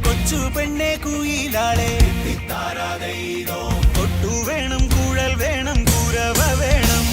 കൊച്ചു പെണ്ണെ കുയിലാളെ കൊട്ടു വേണം കുഴൽ വേണം കുരവ വേണം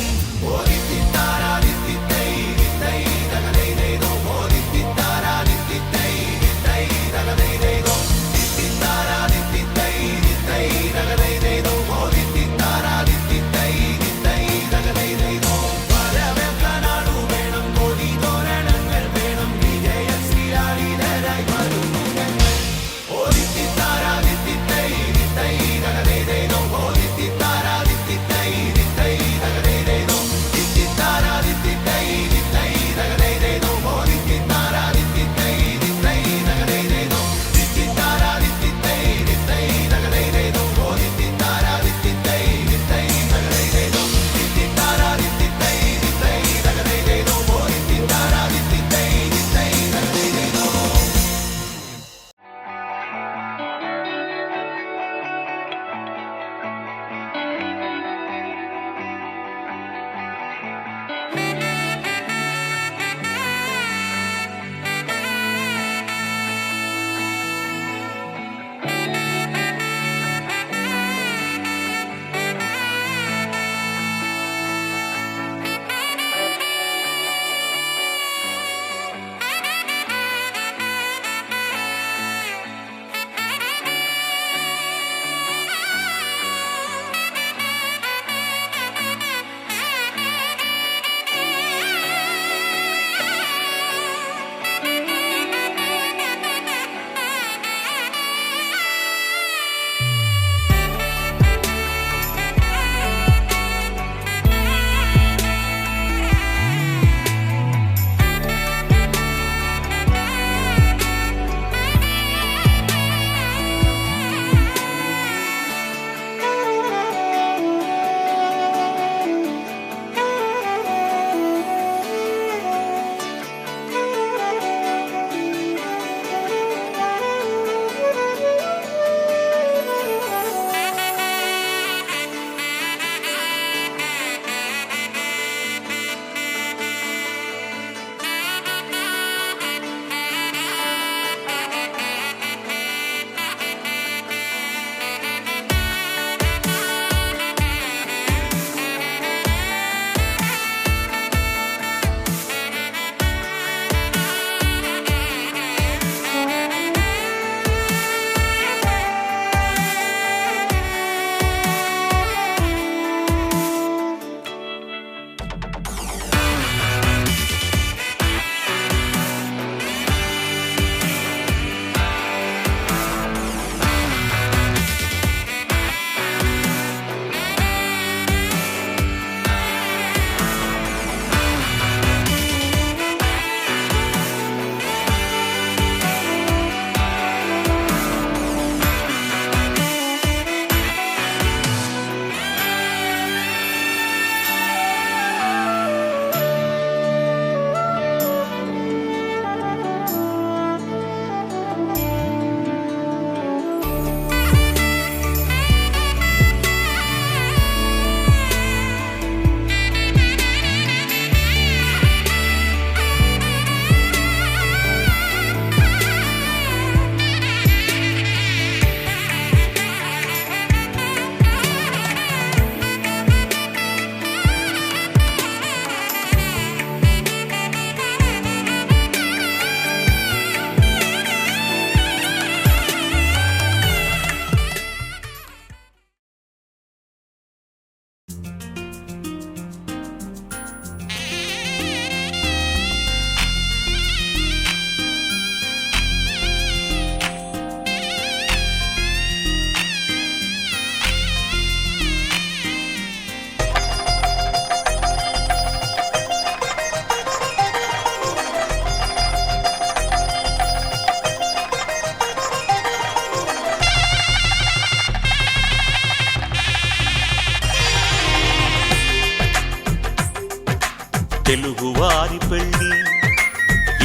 తెలుగువారి పెళ్ళి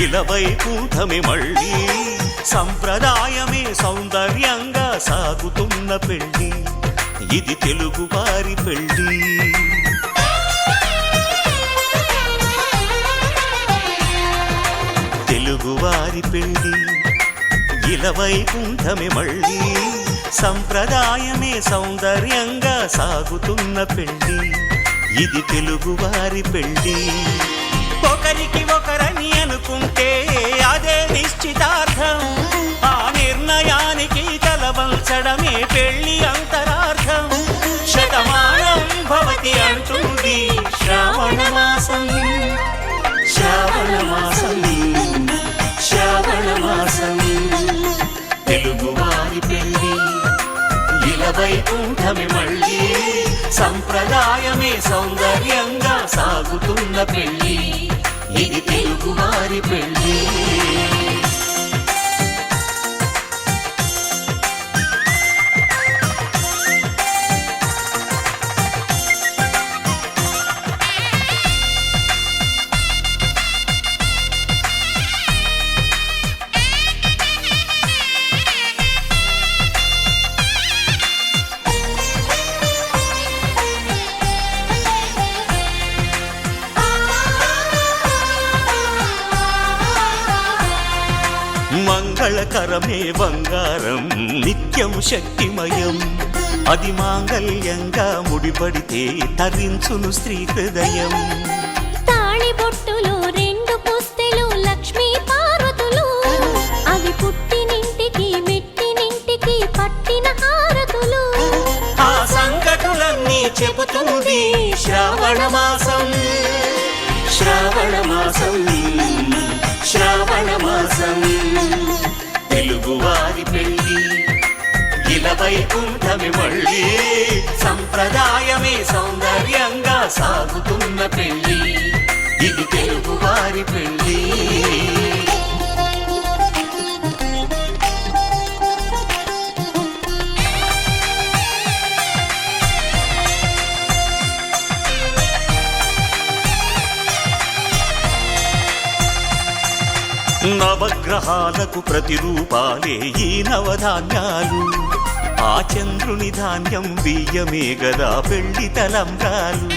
ఇలవై కూటమి మళ్ళీ సంప్రదాయమే సౌందర్యంగా సాగుతున్న పెళ్ళి ఇది తెలుగువారి పెళ్ళి. తెలుగువారి పెళ్ళి ఇలవైకుంఠమే మళ్ళీ సంప్రదాయమే సౌందర్యంగా సాగుతున్న పెళ్ళి ఇది తెలుగువారి పెళ్ళి ఒకరికి ఒకరని అనుకుంటే అదే నిశ్చితార్థం ఆ నిర్ణయానికి తలవంచడమే పెళ్ళి అంతరార్థం శతమానం భవతి అంటుంది శ్రావణ మాసం శ్రావణ మాసం శ్రావణ మాసం తెలుగువారి పెళ్ళి ఇలవైకుంఠమే మళ్ళీ సంప్రదాయమే సౌందర్యంగా సాగుతున్న పెళ్ళి ఇది తెలుగువారి పెళ్ళి మంగళకరమే బంగారం నిత్యం శక్తిమయం అది మాంగళ్యంగా ముడిపడితే తరించును స్త్రీ హృదయం తాళి బొట్టులో రెండు పుస్తెలు లక్ష్మీ పార్వతులు అవి పుట్టినింటికి మెట్టినింటికి పట్టిన హారతులు ఆ సంగతులన్నీ చెబుతుంది శ్రావణ మాసం శ్రావణ మాసం శ్రావణ మాసం తెలుగువారి పెళ్ళి ఇలవైకుంఠమే మళ్ళీ సంప్రదాయమే సౌందర్యంగా సాగుతున్న పెళ్ళి ఇది తెలుగువారి పెళ్ళి నవగ్రహాలకు ప్రతిరూపాలే ఈ నవధాన్యాలు ఆ చంద్రుని ధాన్యం బియ్యమే గదా పెళ్లి తలంబ్రాలు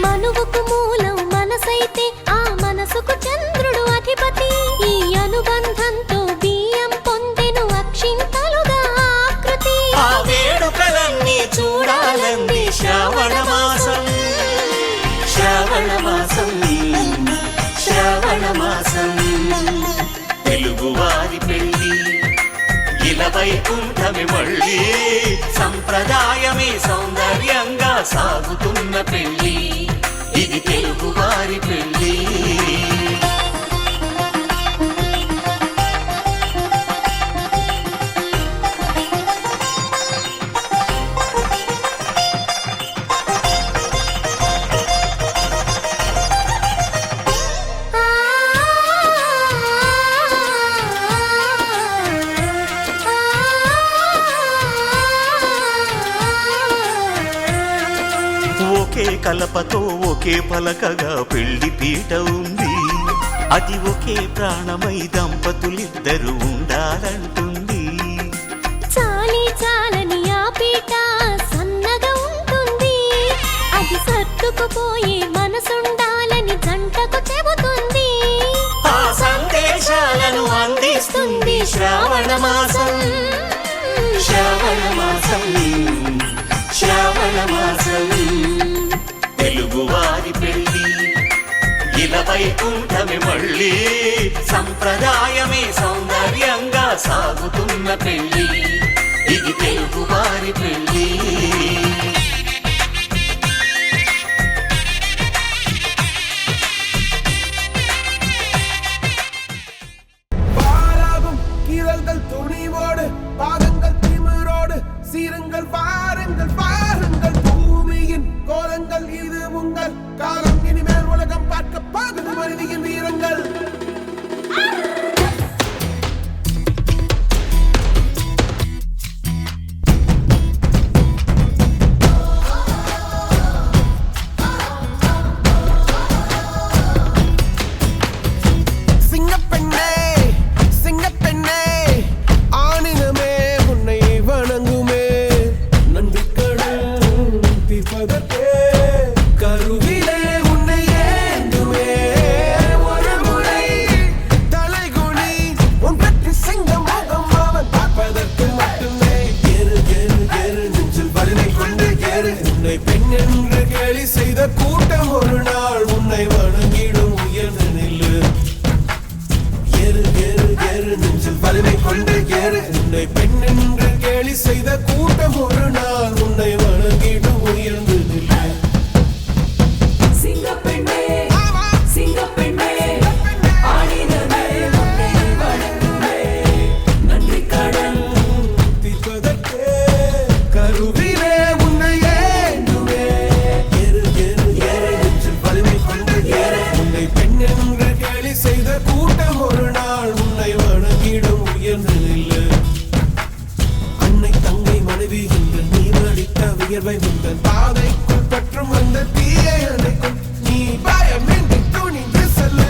మనువుకు మూలం మనసైతే ఆ మనసుకు చంద్రుడు అధిపతి ఈ అనుబంధంతో బియ్యం పొందెను అక్షింతలుగా ఆకృతి ఆ వేడుకలన్నీ చూడాలంది శ్రావణ మాసం శ్రావణ మాసం శ్రావణ మాసం తెలుగువారి పెళ్ళి ఇలవైకుంఠమే మళ్ళీ సంప్రదాయమే సౌందర్యంగా సాగుతున్న పెళ్ళి ఇది తెలుగువారి పెళ్ళి ఒకే కలపతో ఒకే పలకగా పెళ్లి పీట ఉంది అది ఒకే ప్రాణమై దంపతులిద్దరు ఉండాలంటుంది చాలి చాలని ఆ పీట సన్నగా ఉంటుంది అది సర్దుకుపోయే మనసుండాలని జంటకు చెబుతుంది ఆ సందేశాలను అందిస్తుంది శ్రావణ మాసం శ్రావణ మాసం శ్రావణ మాసం తెలుగువారి పెళ్ళి ఇలవైకుంఠమే మళ్ళీ సంప్రదాయమే సౌందర్యంగా సాగుతున్న పెళ్ళి ఇది తెలుగువారి పెళ్ళి சீருங்கள் வாருங்கள் வாருங்கள் பூமியின் கோலங்கள் இது உங்கள் காலம் இனிமேல் உலகம் பார்க்க போகுது மனிதியின் வீரங்கள் ஒரு நாள் உன்னை வணங்கிடும் உயர்ந்து நில்லு. அன்னை தங்கை மனைவி என்று நீ வடித்த வியர்வை உங்கள் பாதைக்குள் பற்றும் அந்த தீயை அணைக்கும். நீ பயமின்றி துணிந்து செல்லு.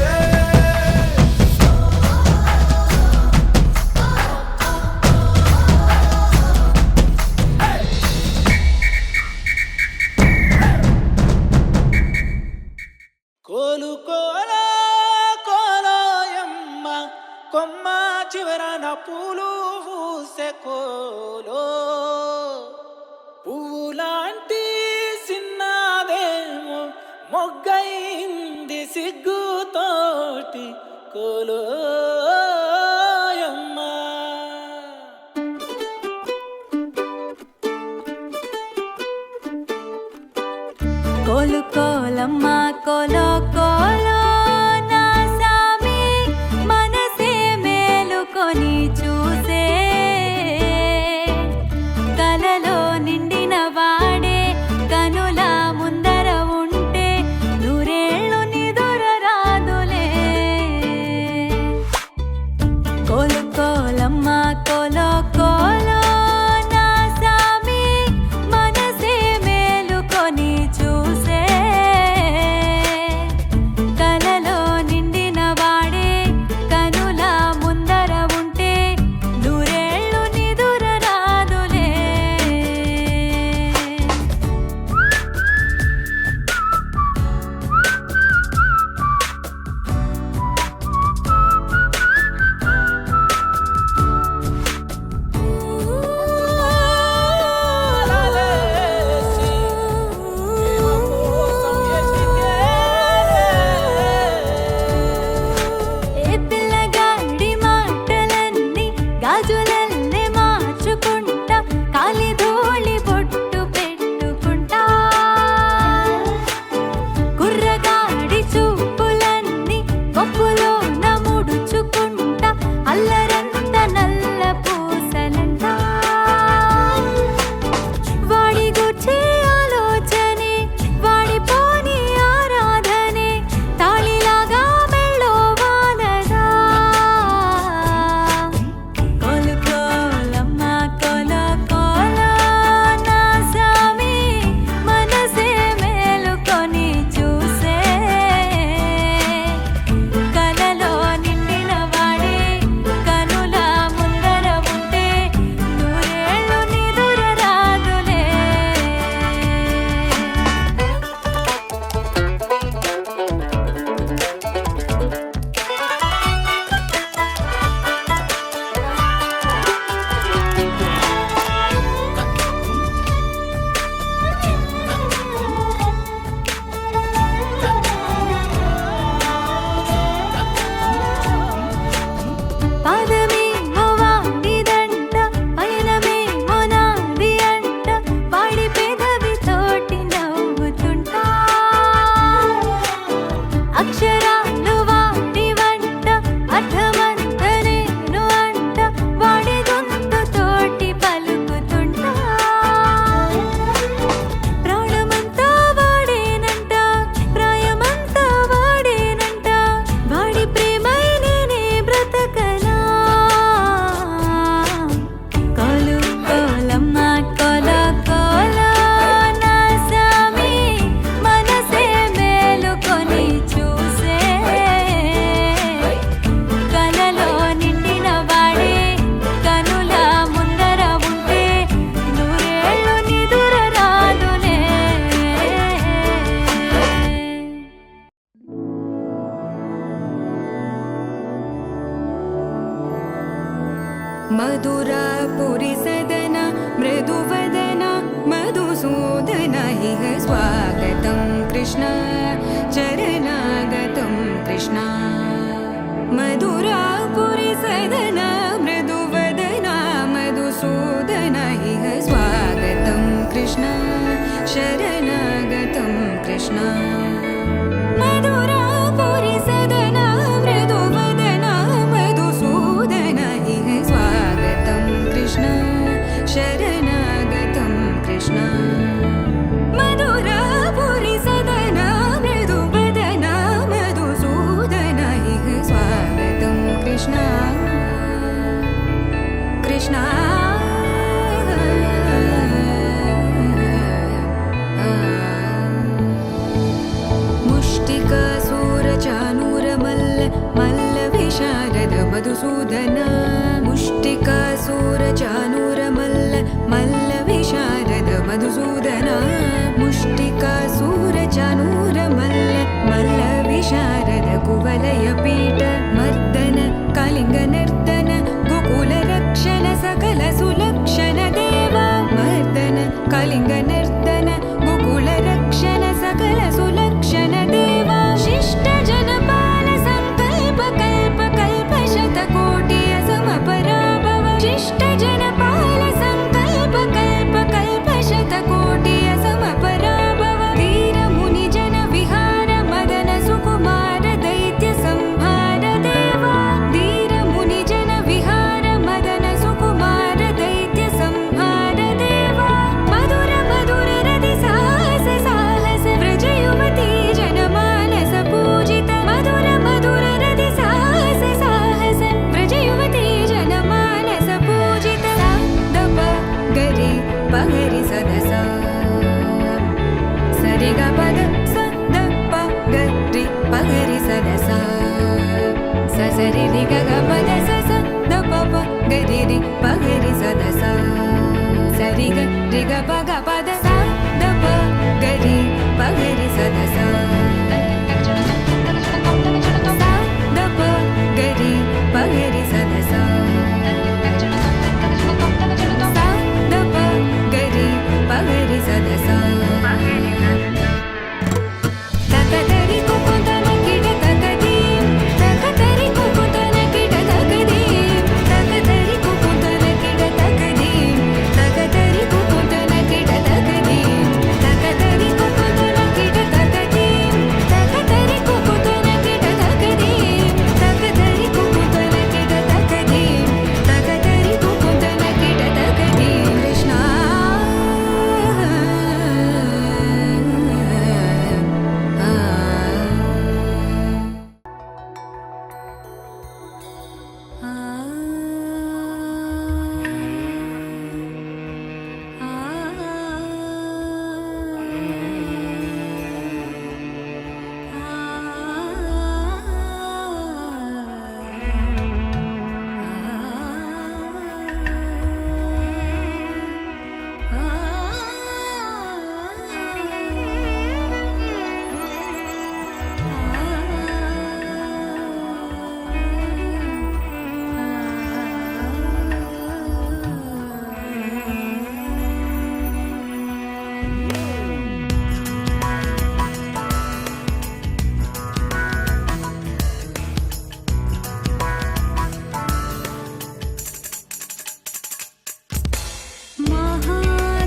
కోలు కోలో కోలోయమ్మ కొమ్మ చివరన పూలు పూసే కోలో పువ్వులాంటి సిన్నదేమో మొగ్గైంది సిగ్గుతోటి కోలోయమ్మ. కోలు కోలమ్మ కోలో కోలో నా సామి మనసే మేలుకొని చూసే కలలో నిండిన వాడే కనుల ముందర ఉంటే నూరేళ్ళు నిదుర రాదులే. కోలు కోలమ్మ కోలో కోలో నా సామి మనసే మేలుకొని చూసే కలలో నిండిన వాడే కనుల ముందర ఉంటే నూరేళ్ళు నిదుర రాదులే. ఏ పిల్లగాడి మాటలన్నీ గాజులల్లే మార్చుకుంటా కాలి ధూళి బొట్టు పెట్టుకుంటా. కుర్రగాడి చూపులన్నీ కొప్పులో నముడుచుకుంటా అల్లరంత నల్ల పూసలంట. వాడి గుచ్చే ఆలోచనే వాడిపోని ఆరాధనే తాళిలాగా మెళ్ళో వాలదా. కోలు కోలమ్మ కోలో కోలో నా సామి మనసే మేలుకొని చూసే కలలో నిండిన వాడే కనుల ముందర ఉంటే నూరేళ్ళు నిదుర రాదులే. పాదమేమో వాడిదంట పయనమేమో నాది అంట వాడి పెదవి తోటి నవ్వుతుంటా. అక్షరాలు వాడి వంట అర్థమంత నేను అంట వాడి గొంతు తోటి పలుకుతుంటా. ప్రాణమంతా వాడేనంట ప్రాయమంతా వాడేనంట వాడి ప్రేమై నేనే బ్రతకనా. కోలు కోలమ్మ కోలో కోలో నా సామి మనసే మేలుకొని చూసే కలలో నిండిన వాడే కనుల ముందర ఉంటే నూరేళ్ళు నిదుర రాదులే. मधुरापुरी सदन मृदुवदन मधुसूदन इह स्वागतं कृष्ण चरणागतं कृष्ण. मधुरापुरी सदन मृदुवदन मधुसूदन इह स्वागतं कृष्ण शरणागतं कृष्ण. मधुरापुरी सदन मृदुवदन मधुसूदन इह स्वागतं कृष्ण शरणागतं कृष्ण. मधुरापुरी सदन मृदुवदन मधुसूदन इह स्वागतं మధుసూదన ముష్టికాసుర చానూర మల్ల మల్ల విశారద మధుసూదన ముష్టికాసుర చానూర మల్ల మల్ల విశారద కువలయ పీఠ మర్దన కళింగ నర్దన గోకుల రక్షణ సకల సులక్షణ దేవా మర్దన కళింగ నర్దన గోకుల రక్షణ సకల సులక్షణ దేవా శిష్ట జనపాల సంకల్ప కల్ప కల్ప శతకోటి అసమపరాభవ శిష్ట జనపాల సంకల్ప కల్ప కల్ప శతకోటి అసమపరాభవ ధీర ముని జన విహార మదన సుకుమార దైత్య సంహార దేవా ధీర ముని జన విహార మదన సుకుమార దైత్య సంహార దేవా మధుర మధుర రతి సాహస సాహస వ్రజ యువతి జనమానస పూజిత మధుర మధుర రతి సాహస సాహస వ్రజ యువతి జనమానస పూజిత దప గరి పగరి సదస సరిగ పద సదప గరి పగరి సదస ససరి రిగ పద సస దప గరి రి పగరి సదస సరిగ రిగ పగ పద సదప గరి పగరి సదస దప గరి పగరి సదస దప గరి పగరి సదస తకదరి కుకుందన కిడ తకదీం తకదరి కుకుందన కిడ తకదీం తకదరి కుకుందన కిడ తకదీం తకదరి కుకుందన కిడ తకదీం తకదరి కుకుందన కిడ తకదీం తకదరి కుకుందన కిడ తకదీం తకదరి కుకుందన కిడ తకదీం తకదరి కుకుందన కిడ తకదీం కృష్ణ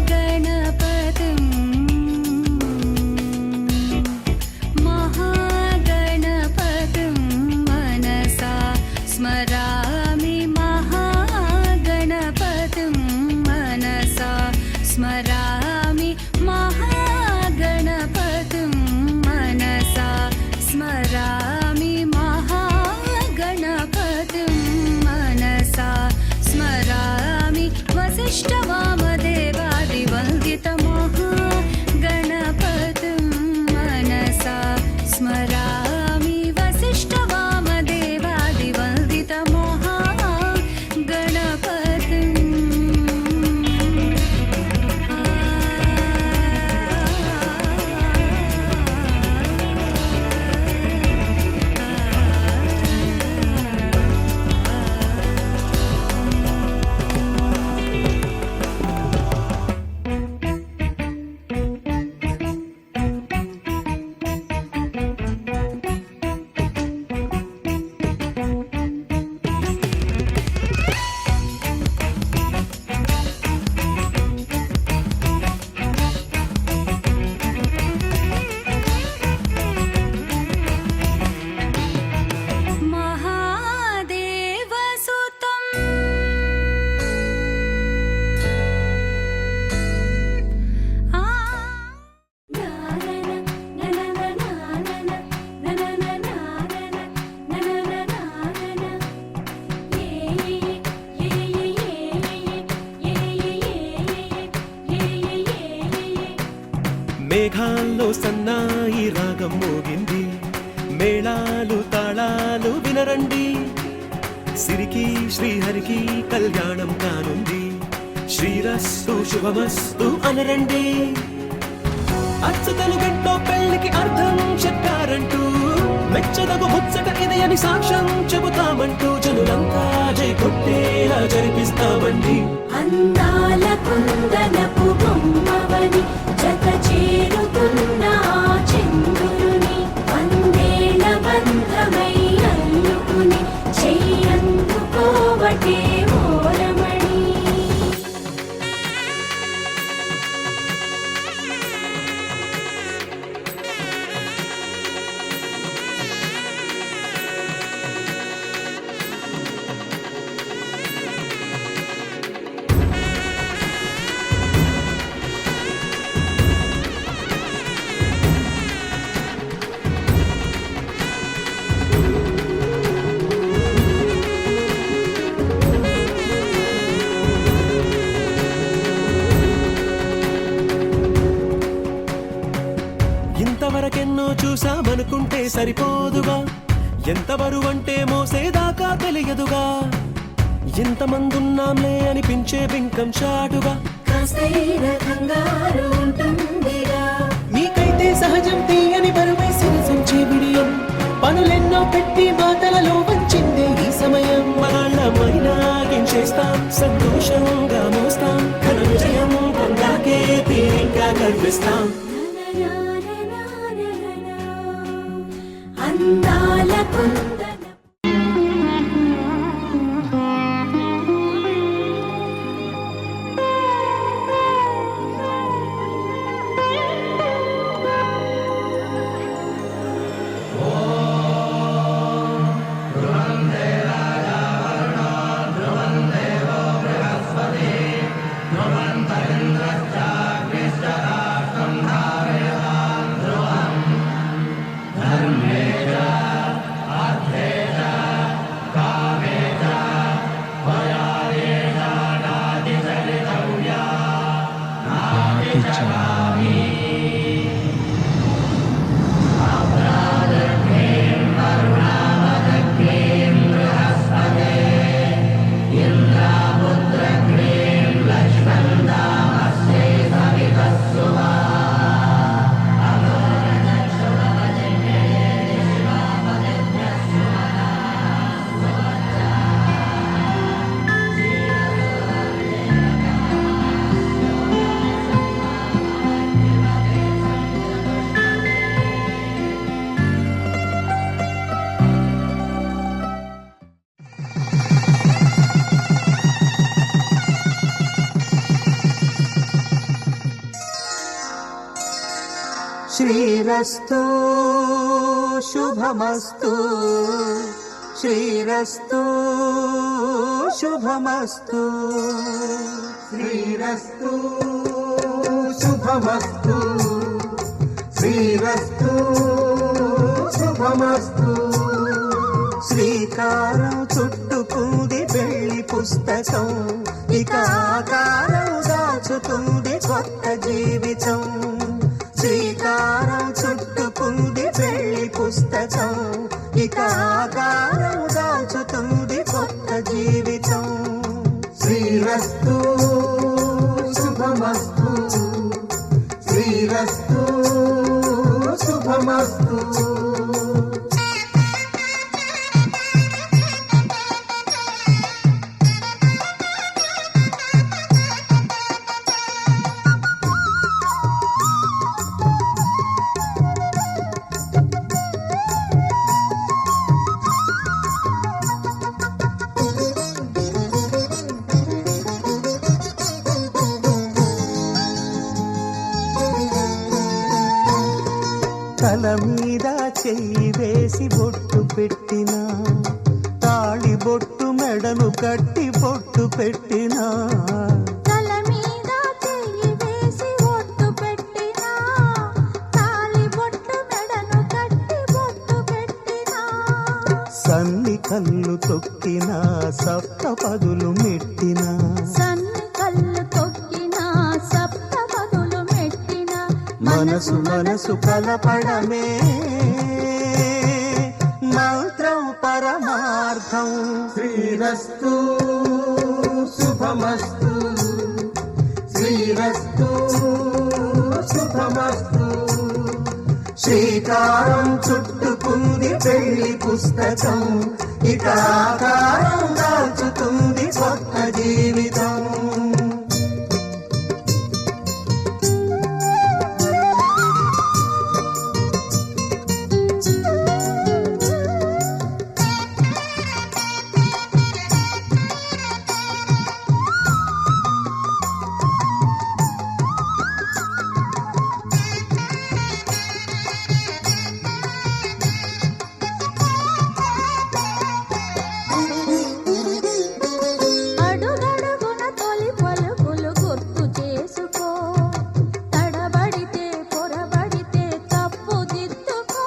महागणपतिं महागणपतिं मनसा स्मरामि महागणपतिं मनसा स्मरामि महागणपतिं मनसा स्मरामि महागणपतिं मनसा स्मरामि वसिष्ठवामदेवादिवन्दितमहागणपतिं मनसा स्मरामि మేఘాల్లో సన్నాయి రాగం మోగింది, మేళాలు తాళాలు వినరండి, సిరికి శ్రీహరికి కళ్యాణం కానుంది. శ్రీరస్తు శుభమస్తు అనరండి. అచ్చతలు గంటో పెళ్లికి అర్థం చెప్పారంటూ మెచ్చదగు ముచ్చట ఇది అని సాక్ష్యం చెబుతామంటూ జనులంతా జై కొట్టేలా జరిపిస్తామండి. అందాల కుందనపు బొమ్మవని జత చేరుతున్న ఆ చంద్రుని వందేల బంధమై అల్లుకుని చెయ్యందుకోవటే ఓరమణి. ఇంతవరకెన్నో చూసామనుకుంటే సరిపోదుగా, ఎంత బరువంటే మోసేదాకా తెలియదుగా. ఇంతమందున్నాంలే అనిపించే బింకం చాటుగా కాస్తైన కంగారు ఉంటుందిగా. మీకైతే సహజం తీయని బరువై సిరసించే బిడియం. పనులెన్నో పెట్టి మాటలలో వంచిందే ఈ సమయం. మనాళ్ళమైనా గించేస్తాం, సంతోషంగా మోస్తాం. ఘన విజయం పొందాకే తీరిగ్గా కనిపిస్తాం. అందాల కుందన శ్రీరస్తు శుభమస్తు, శ్రీరస్తు శుభమస్తు, శ్రీరస్తు శుభమస్తు, శ్రీరస్తు శుభమస్తు. శ్రీకారం చుట్టుకుంది పెళ్లి పుస్తకం, ఇక ఆకారం దాచుతుంది కొత్త జీవితం. శ్రీకారం చుట్టుకుంది పెళ్లి పుస్తకం, ఇక ఆకారం దాచుతుంది కొత్త జీవితం. శ్రీరస్తు శుభమస్తు, శ్రీరస్తు శుభమస్తు. తల మీద చెయ్యి వేసి బొట్టు పెట్టినా, తాళి బొట్టు మెడను కట్టి బొట్టు పెట్టినా, తల మీద చెయ్యి వేసి బొట్టు పెట్టినా, తాళి బొట్టు మెడను కట్టి బొట్టు పెట్టినా, సన్ని కళ్ళు తొక్కినా సప్త పదులు మెట్టినా, సన్ని కళ్ళు తొక్కినా సప్త పదులు మెట్టినా, మనసు మనసు కలపడమే మంత్రం పరమార్థం. సుఖం. శ్రీరస్తు శుభమస్తు, శ్రీరస్తు శుభమస్తు. శ్రీకారం చుట్టుకుంది పెళ్లి పుస్తకం, ఇక ఆకారం దాచుతుంది కొత్త జీవితం. అడుగడుగున తొలి పలుకులు గుర్తు చేసుకో, తడబడితే పొరబడితే తప్పు దిద్దుకో.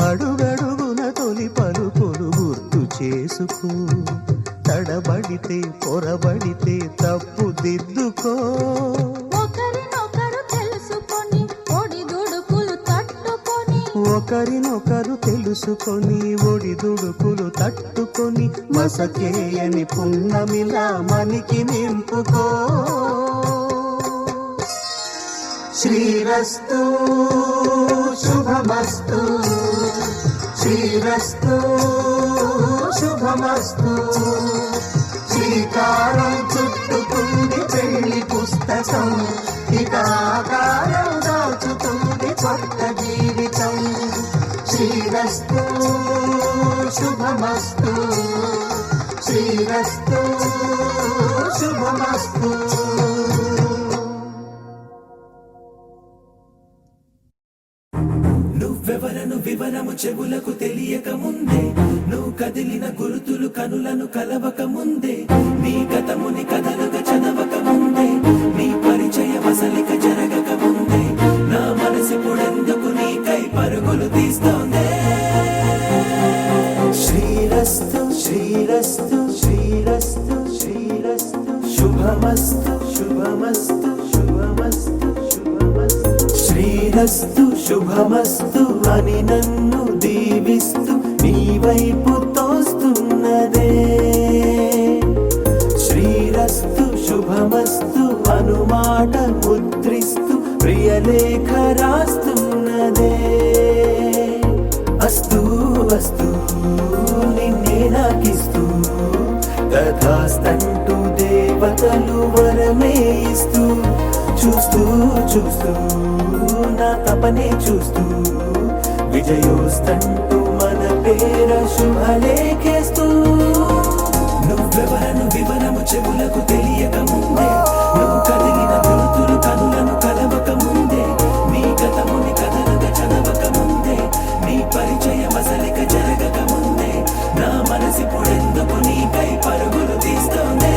అడుగడుగున తొలి పలుకులు గుర్తు చేసుకో, తడబడితే పొరబడితే తప్పు దిద్దుకో. ఒకరినొకరు తెలుసుకొని ఒడిదుడుకులు తట్టుకొని, ఒకరినొకరు తెలుసుకొని ఒడిదుడుకులు తట్టుకొని మసకేయని పున్నమిలా మనికి నింపుకో. శ్రీరస్తు శుభమస్తు, శ్రీరస్తు శుభమస్తు. శ్రీకారం చుట్టుకుంది పెళ్లి పుస్తకం, ఇక ఆకారం దాచుతుంది కొత్త జీవితం. శ్రీరస్తు శుభమస్తు, శ్రీరస్తు శుభమస్తు. నువ్వెవరను వివరము చెవులకు తెలియక ముందే, నువ్వు కదిలిన గురుతులు కనులను కలవక ముందే, నీ గతముని కథలుగా చదవక ముందే, నీ పరిచయ వసలిక జరగక ముందే, నా మనసిప్పుడెందుకు నీకై పరుగులు తీస్తోందే. శ్రీరస్తు శ్రీరస్తు శ్రీరస్తు శ్రీరస్తు శుభమస్తు శుభమస్తు శుభమస్తు శుభమస్తు. శ్రీరస్తు శుభమస్తు అని నన్ను దీవిస్తూ నీ వైపు తోస్తున్నదే. శ్రీరస్తు శుభమస్తు అనుమాట ముద్రిస్తూ ప్రియలేఖ రాస్తున్నదే. అస్తు అస్తు నిన్నే నాకిస్తూ తథాస్తంటూ దేవతలు వరమే ఇస్తూ, చూస్తూ చూస్తూ నా తపనే చూస్తూ విజయోస్తంటూ మన పేర శుభలేఖేస్తూ. నువ్వెవరను వివరము చెవులకు తెలియక ముందే, నువ్వు కదిలిన గుర్తులు కనులను కలవక ముందే, నీ గతముని కథలుగా చదవక ముందే, నీ పరిచయ మసలిక జరగక ముందే, నా మనసిప్పుడెందుకు నీకై పరుగులు తీస్తోందే.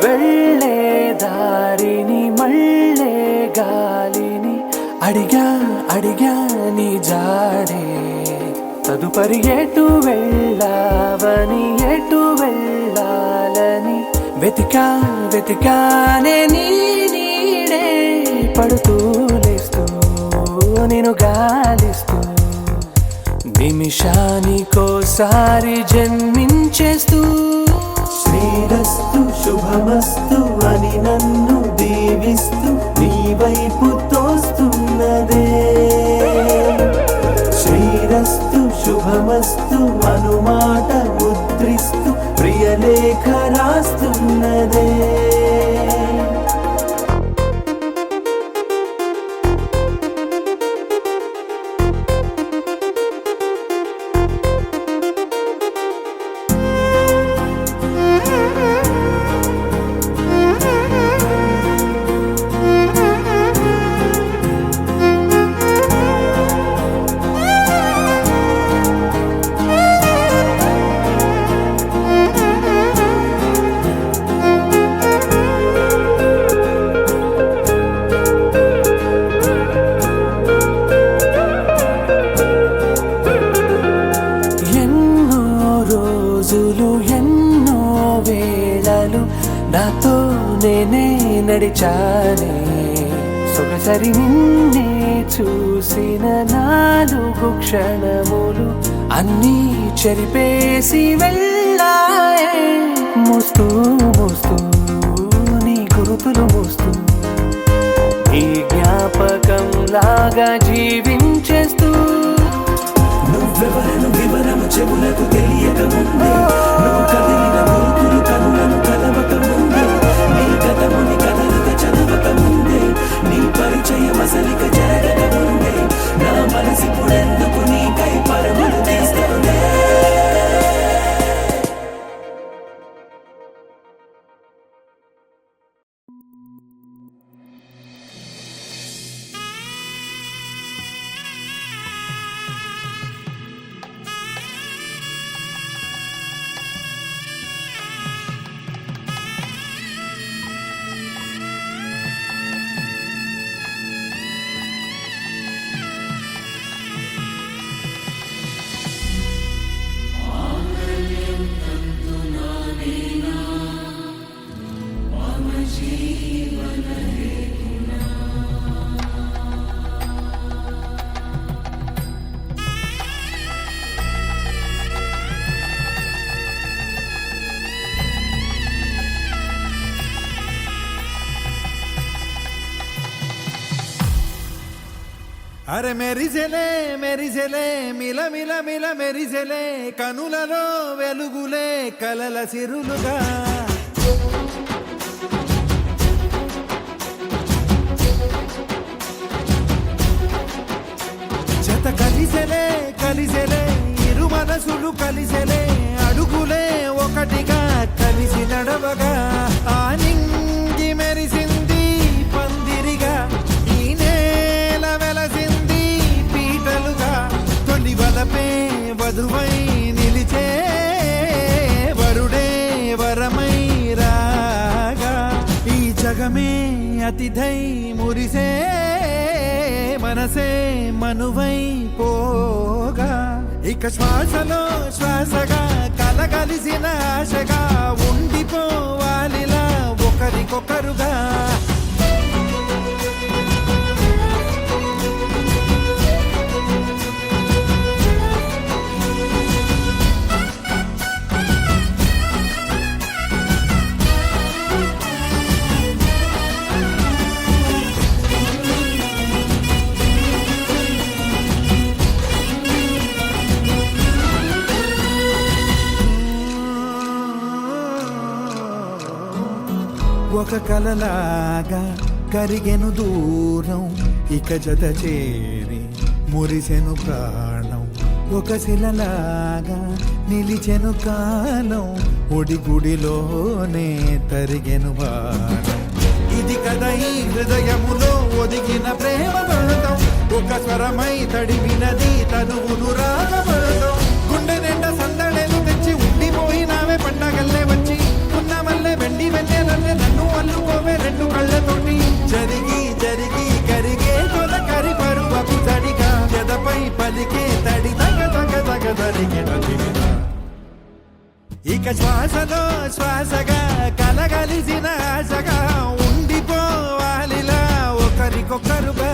వెళ్ళే దారిని మళ్ళే గాలిని అడిగా అడిగా నీ జాడే, తదుపరి ఎటు వెళ్ళావని ఎటు వెళ్ళాలని వెతికా వెతికానే నీ నీడే, పడుతూ లేస్తూ నేను గాలిస్తూ నిమిషానికోసారి జన్మించేస్తూ. శ్రీరస్తు శుభమస్తు అని నన్ను దీవిస్తూ నీ వైపు తోస్తున్నదే. శ్రీరస్తు శుభమస్తు అనుమాట ముద్రిస్తూ ప్రియలేఖ రాస్తున్నదే. వేళలు నాతో నేనే నడిచానే సొగసరి నిన్నే చూసిన 4 క్షణములు అన్నీ చెరిపేసి వెళ్ళాయే మోస్తూ మోస్తూ నీ గురుతులు మోస్తూ ఈ జ్ఞాపకం లాగా జీవించేస్తూ నువ్వెవరను వివరము చెవులకు తెలియక ముందే నువ్వు కదిలిన గురుతులు కనులను కలవక ముందే నీ గతముని కదలిక చదవక ముందే నీ పరిచయం అసలిక జరగక ముందే నా మనసిప్పుడెందుకు నీకై పరుగులు తీస్తుందే అరే మెరిసెలే మెరిసెలే మిల మిల మిల మెరిసెలే కనులలో వెలుగులే కలల సిరులుగా జత కలిసెలే కలిసెలే ఇరు మనసులు కలిసెలే అడుగులే ఒకటిగా కలిసి నడవగా ఆ నింగి మెరిసింది పందిరిగా ఈ నేల వెలసింది పీటలుగా తొలి వలపే వధువై నిలిచే వరుడే వరమై రాగా ఈ జగమే అతిథై మురిసే మనసే మనువై పోగా ఇక శ్వాసలో శ్వాసగా కలగలిసిన ఆశగా ఉండిపోవాలిలా ఒకరికొకరుగా ఒక కలలాగా కరిగెను దూరం ఇక జత చేరి మురిసెను ప్రాణం ఒక శిలలాగా నిలిచెను కాలం ఒడిగుడిలోనే తరిగెను బాణం ఇది కదా ఈ హృదయములో ఒదిగిన ప్రేమ బంధం ఒక స్వరమై తడివినది తనువును రాగబంధం గుండె నిండా సందడేలు తెచ్చి ఉండిపోయినావే పండగల్లే వచ్చి ఉన్న మల్లె వెండి వెన్నెలల్లే నన్ను అల్లుకోవే రెండు కళ్ళతోటి జరిగి జరిగి కరిగే తొలకరి పరువపు తడిగా ఎదపై పలికే తడి తగ తగ తగ తరిగిన ఇక శ్వాసలో శ్వాసగా కలగలిసిన ఆశగా ఉండిపోవాలిలా ఒకరికొకరుగా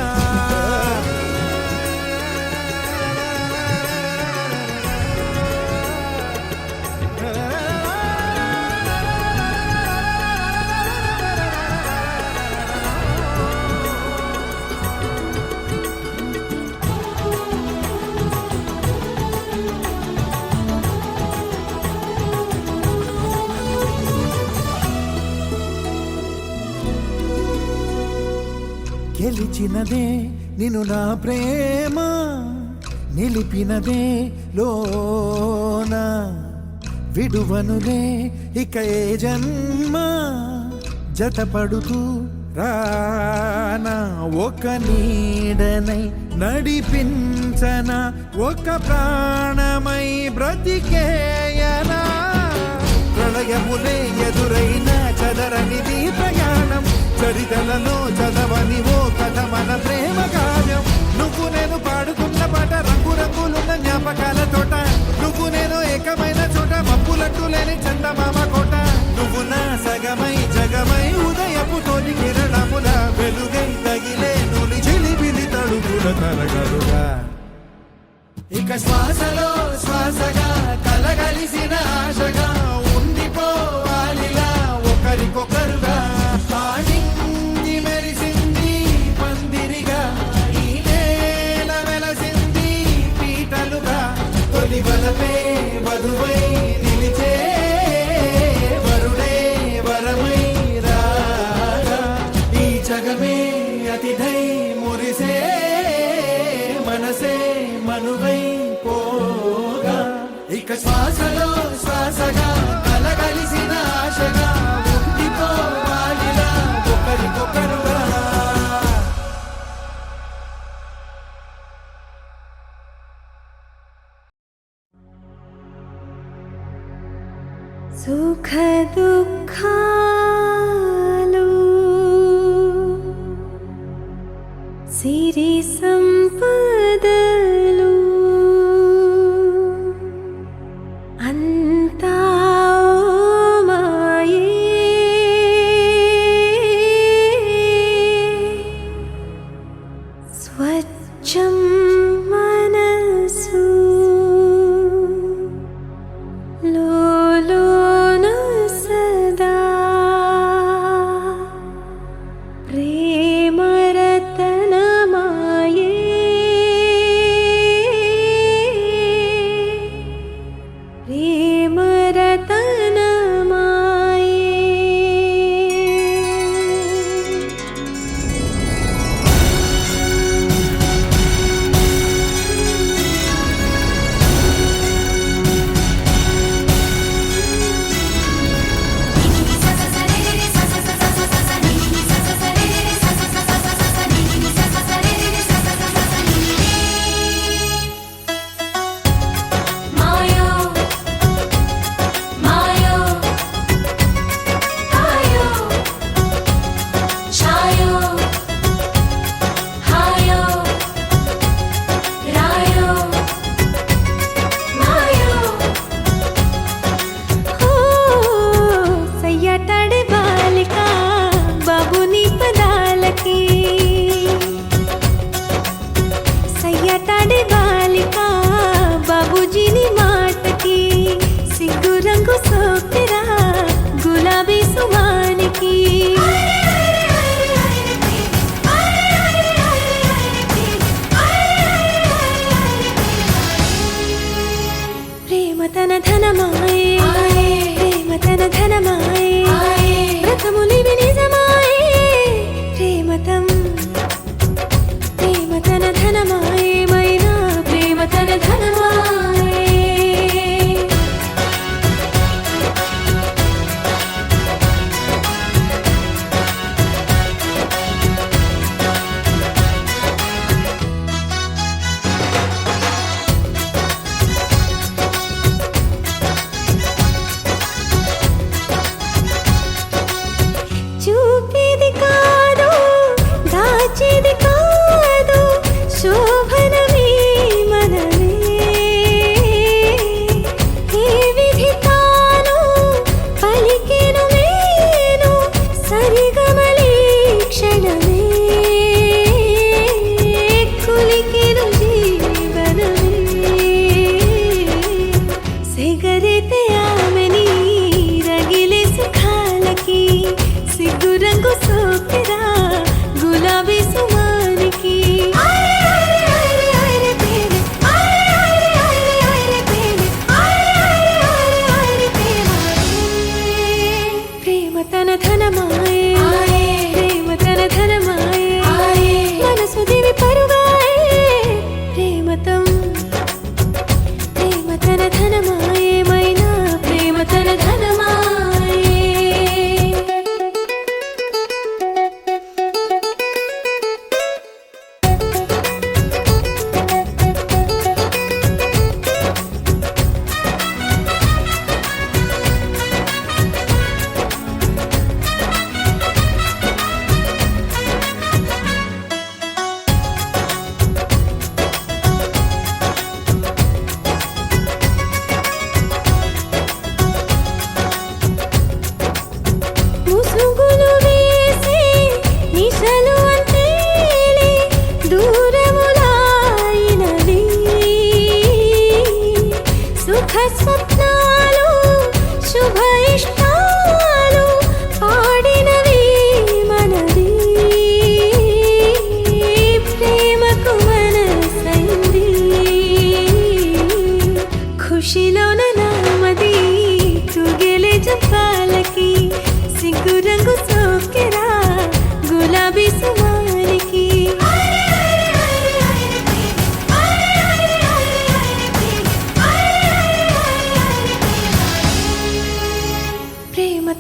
గెలిచినదే నిన్ను నా ప్రేమ నిలిపినదే లోన విడువనులే ఇక ఏ జన్మ జతపడుతూ రానా ఒక నీడనై నడిపించన ఒక ప్రాణమై బ్రతికేయనా ప్రళయములే ఎదురైన చదరనిది ప్రయాణం చరితలలో చదవని ఓ కథ మన ప్రేమ కావ్యం నువ్వు నేను పాడుకున్న పాట రంగు రంగులున్న జ్ఞాపకాల తోట నువ్వు నేను ఏకమైన చోట మబ్బులట్టు లేని చందమామ కోట సగమై జగమై ఉదయపు తొలి కిరణముల వెలుగై తగిలే నులి చిలిబిలి తడుగుల తరగలుగా ఇక శ్వాసలో శ్వాసగా కలగలిసిన ఆశగా ఉండిపోవాలిలా ఒకరికొకరుగా పాడింది మెరిసింది పందిరిగా ఈ నేల వెలసింది పీటలుగా తొలి వలపే వధువై నిలిచే వరుడే వరమై రాగా ఈ జగమే అతిథై మురిసే మనసే మనువై పోగా ఇక శ్వాసలో శ్వాసగా కలగలిసిన ఆశగా ఉండిపోవాలిలా ఒకరికొకరుగా సుఖ దుఃఖాలు సిరి సంపదలు అంతా మాయే స్వచ్ఛం మనసు లోలోన సదా ప్రేమరతనమాయే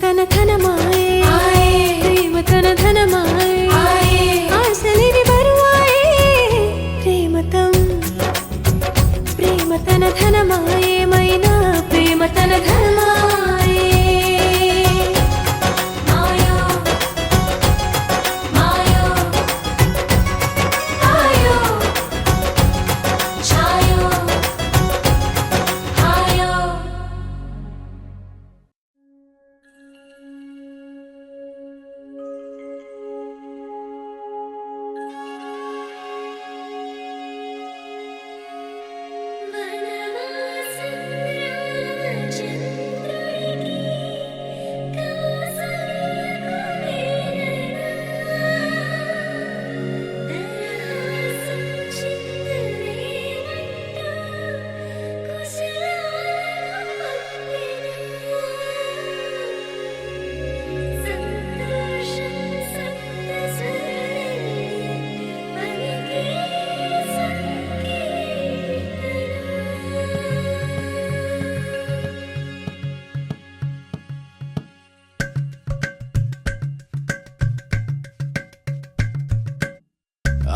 తన ధనమాయే ప్రేమ తన ధనమాయే ఆశలిని బరువాయే ప్రేమ తన ధనమాయే మైనా ప్రేమ తన ధనమాయే మాయో మాయో ఆయో ఛాయో ఆయో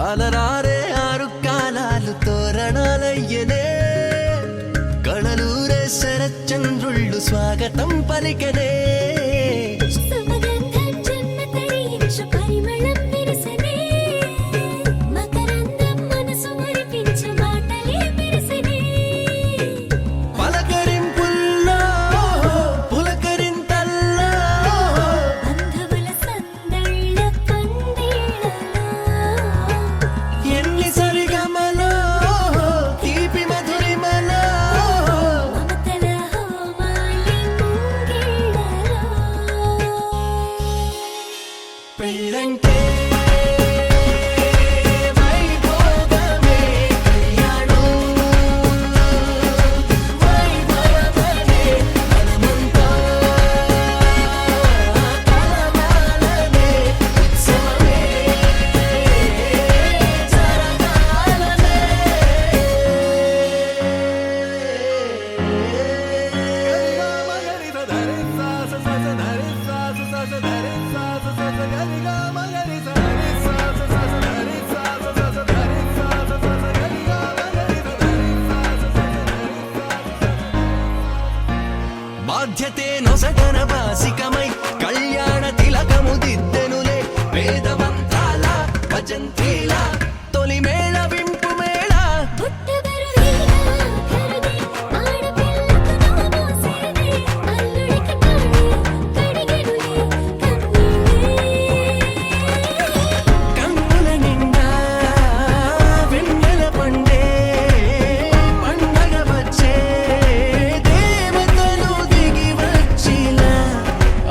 అలరారే ఆరు కాలాలు తోరణాలయ్యనే కళలూరే శరచంద్రుళ్ళు స్వాగతం పలికనే పలకరింపుల్లో పులకరింతల్లో ఎన్ని సరిగమలో తీపి మధురిమలో పెళ్ళంటే వైభోగమే కళ్యాణం వైభవమనే మనమంతా కలవాలనే ఉత్సవమే జరగాలనే బాధ్యతే నొసగన వాసికమై కళ్యాణ తిలకము దిద్దెనులే వేదవంతాల భజంత్రీల తొలి మేళ వింపు మేళ కన్నుల నిండా వెన్నెల పండే పండగ వచ్చే దేవతలు దిగి వచ్చిలా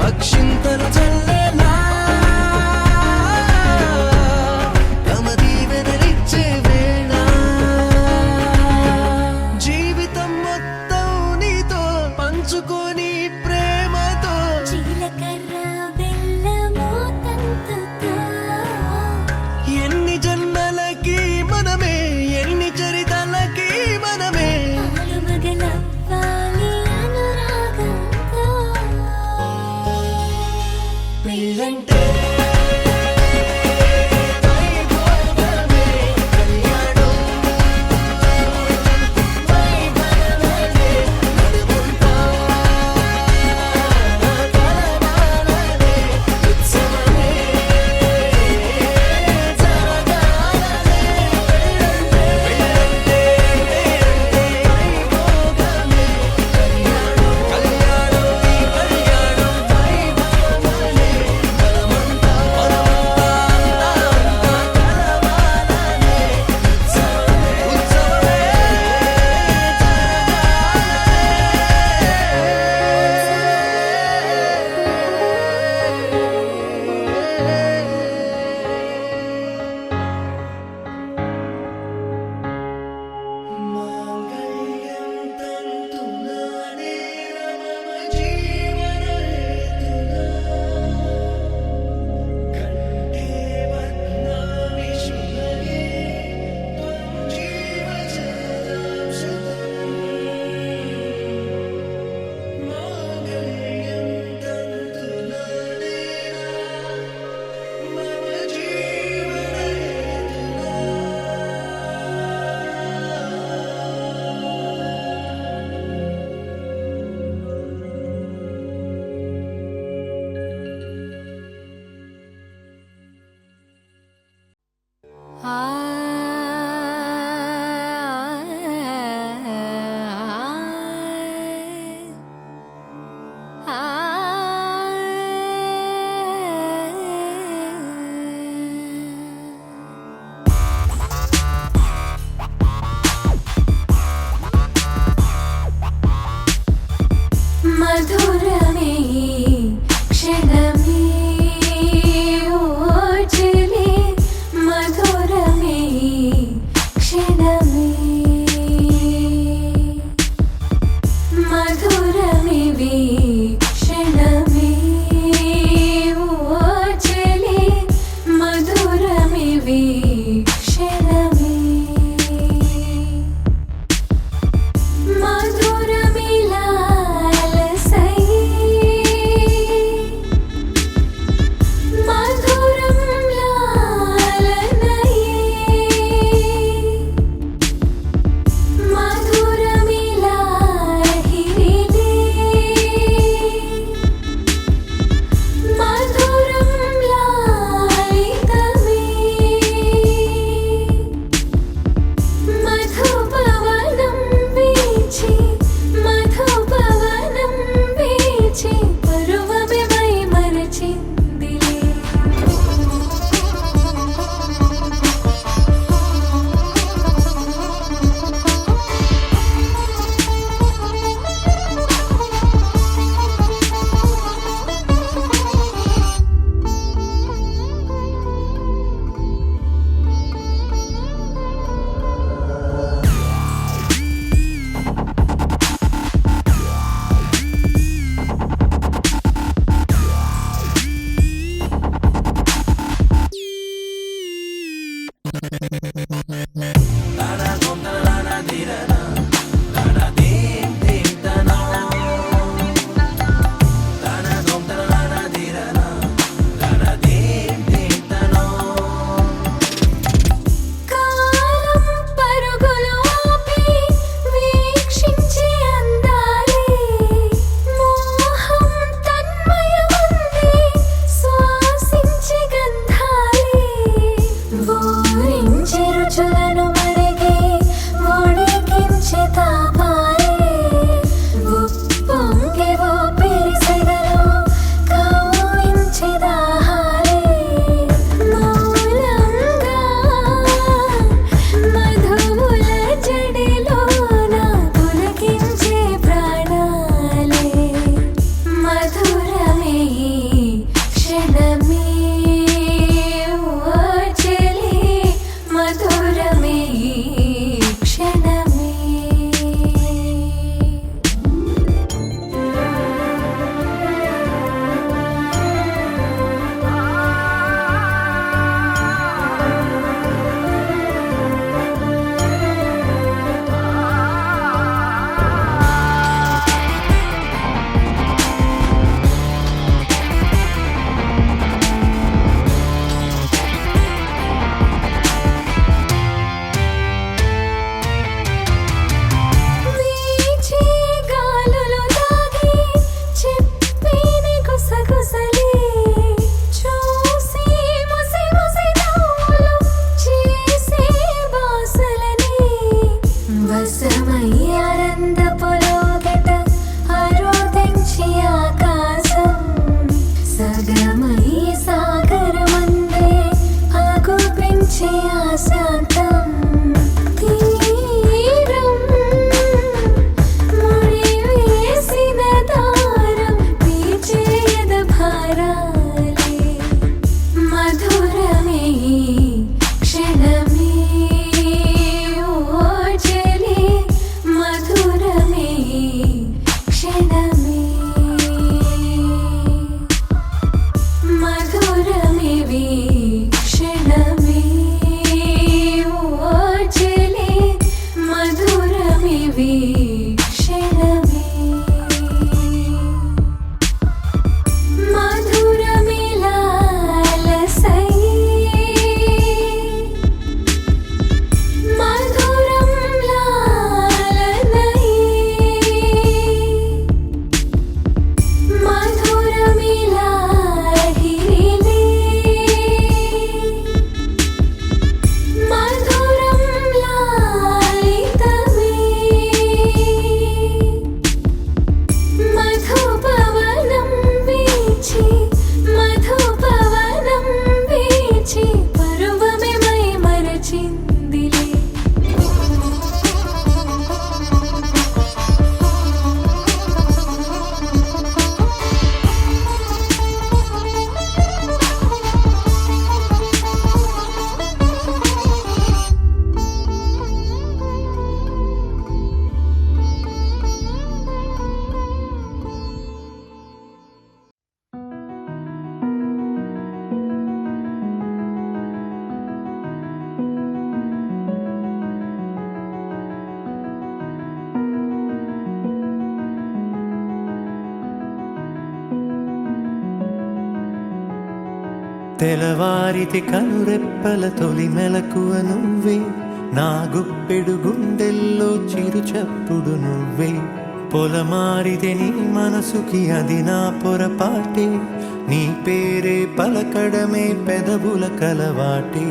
అక్షింతలు చల్లేలా తమ దీవెనలిచ్చే తెలవారితి కనురెప్పల తొలి మెలకువ నువ్వే, నా గుప్పెడు గుండెల్లో చిరు చప్పుడు నువ్వే. పొలమారితే నీ మనసుకి అది నా పొరపాటే, నీ పేరే పలకడమే పెదవుల కలవాటే.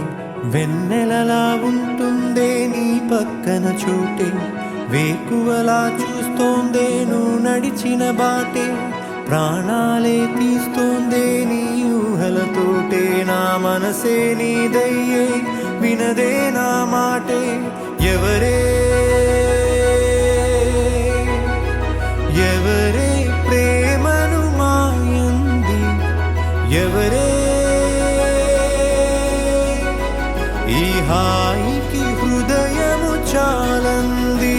వెన్నెలలా ఉంటుందే నీ పక్కన చోటే, వేకువలా చూస్తోందే నువ్వు నడిచిన బాటే. ప్రాణాలే తీస్తోందే నీ ఊహలతోటే, నా మనసే నీదయ్యే వినదే నా మాటే. ఎవరే ఎవరే ప్రేమను మాయంది, ఎవరే ఈ హాయికి హృదయము చాలంది.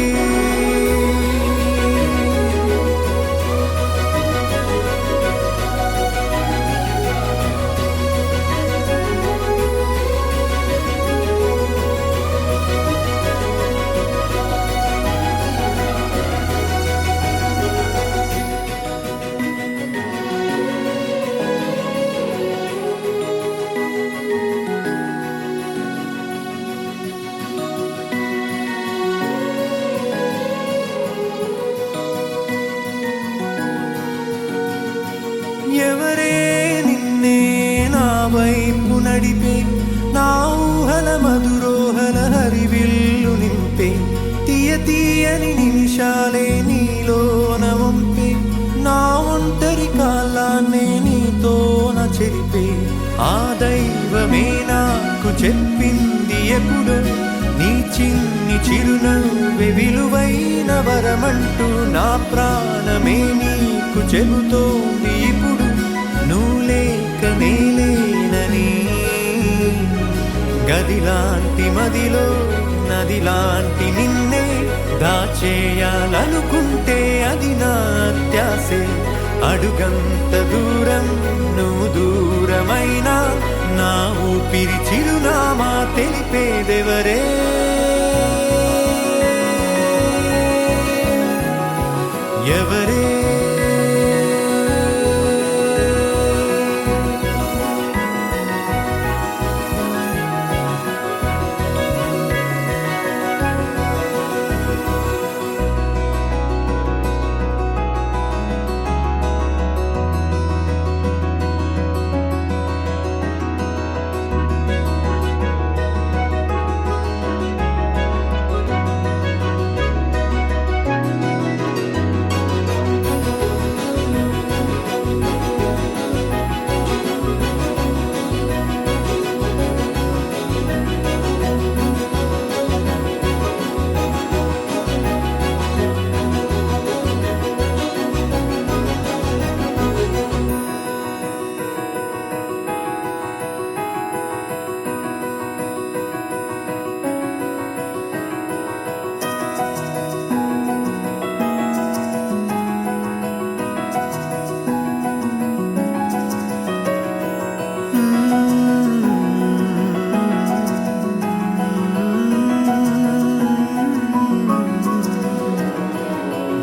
ఎవరే నిన్నే నా వైపు నడిపే, నా ఊహల మధురోహల హరివిల్లు నింపే. తీయ తీయని నిమిషాలే నీలోన వంపే, నా ఒంటరి కాలాన్నే నీతోన చెరిపే. ఆ దైవమే నాకు చెప్పింది ఎప్పుడు, నీ చిన్ని చిరునవ్వే విలువైన వరమంటూ. నా ప్రాణమే నీకు చెబుతోంది ఇప్పుడు, నువ్వు లేక నేలేనని. గదిలాంటి మదిలో నదిలాంటి నిన్నే దాచేయాలనుకుంటే అది నా అత్యాసే. అడుగంత దూరం నువ్వు దూరమైనా, నా ఊపిరి చిరునామా తెలిపేదెవరే. ఎవరే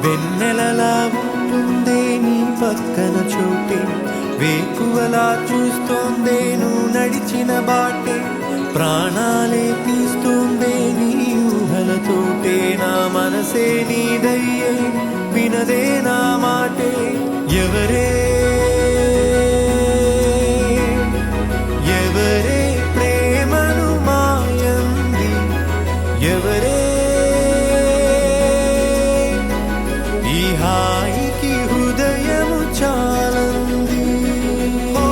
వెన్నెలలా ఉంటుందే నీ పక్కన చోటే, వేకువలా చూస్తోందే నువ్వు నడిచిన బాటే. ప్రాణాలే తీస్తోందే నీ ఊహలతోటే, నా మనసే నీదయ్యే వినదే నా మాటే. ఎవరే ఎవరే ప్రేమను మాయంది, ఎవరే ఈ హాయికి హృదయము చాలంది. ఓ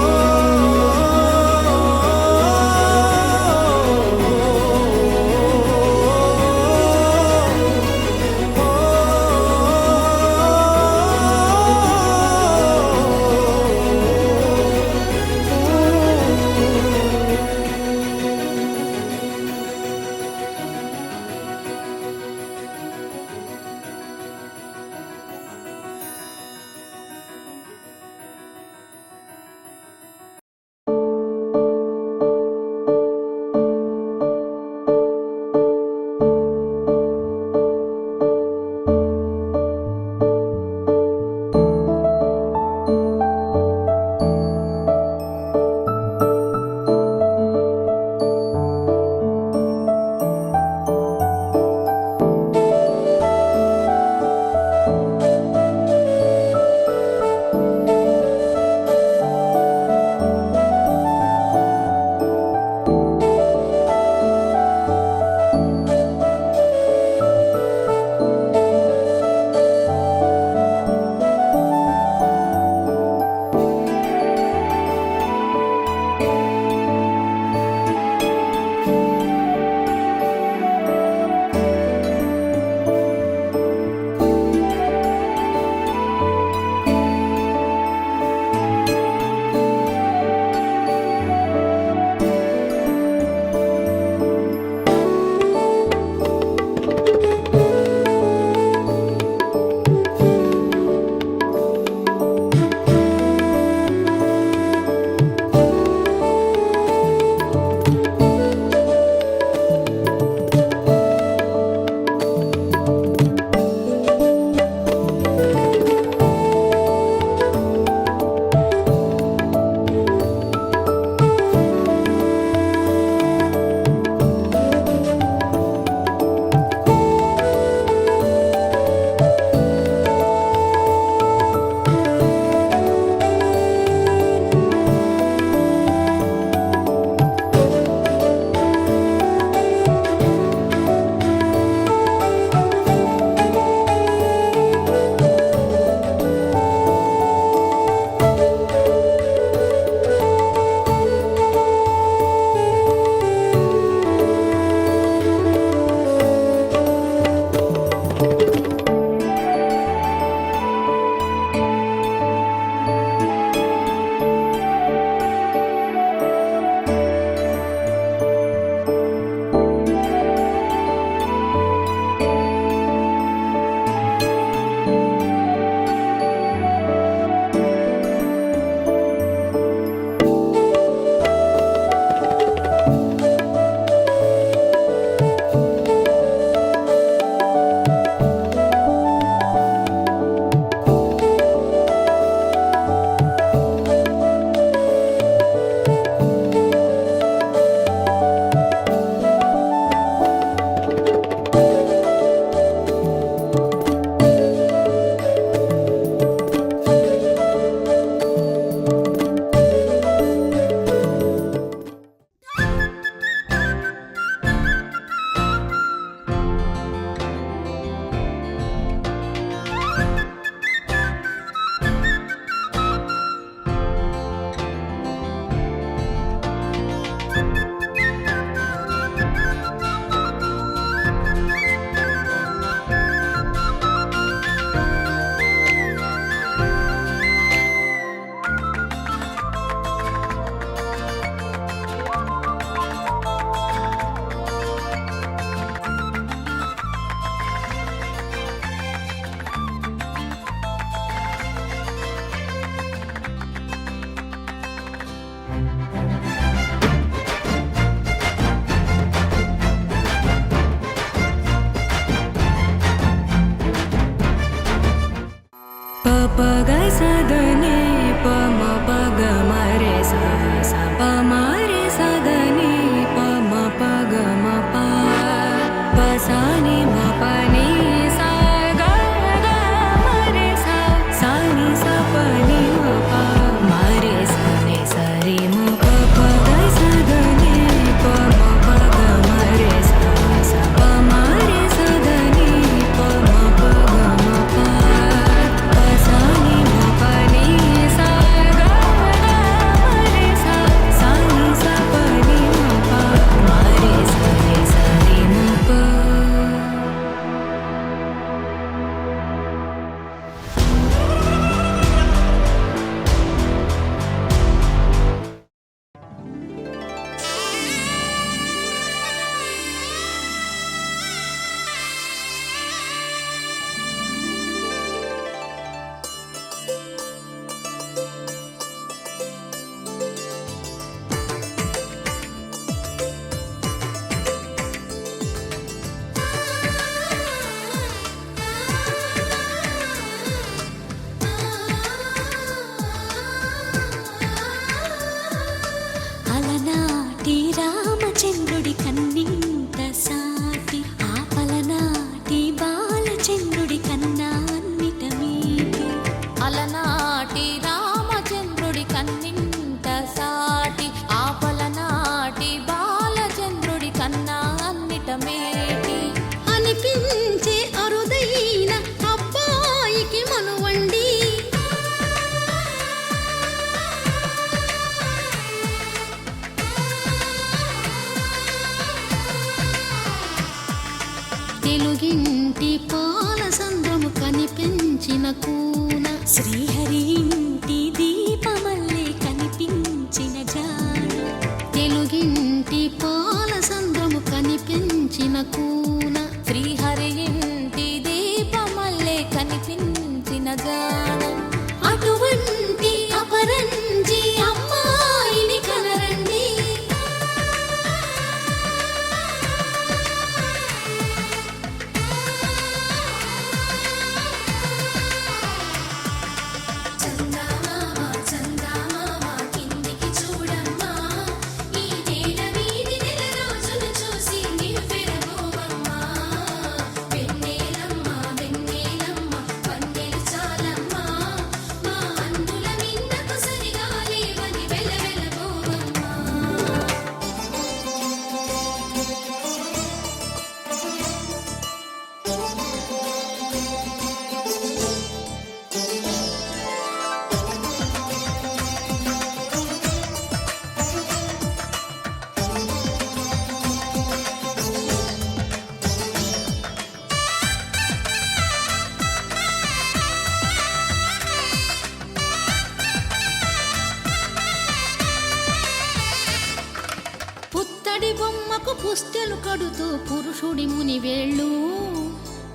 పుత్తడి బొమ్మకు పుస్తెలు కడుతూ పురుషుడి ముని వేళ్ళు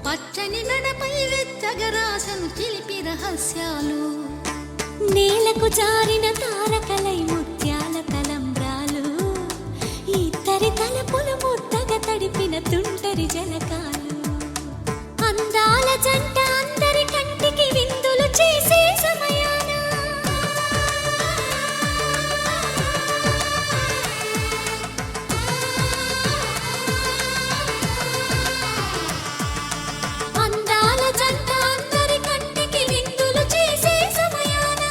పచ్చని నడపై వెచ్చగరాసను చిలిపి రహస్యాలు నేలకు జారిన తారకలై ముత్యాల తలంబ్రాలు ఇద్దరి తలపులు ముద్దగా తడిపిన తుంటరి జలకాలు అందాల జంట అందరి కంటికి విందులు చేసే సమయాన అందాల జంట అందరి కంటికి విందులు చేసే సమయాన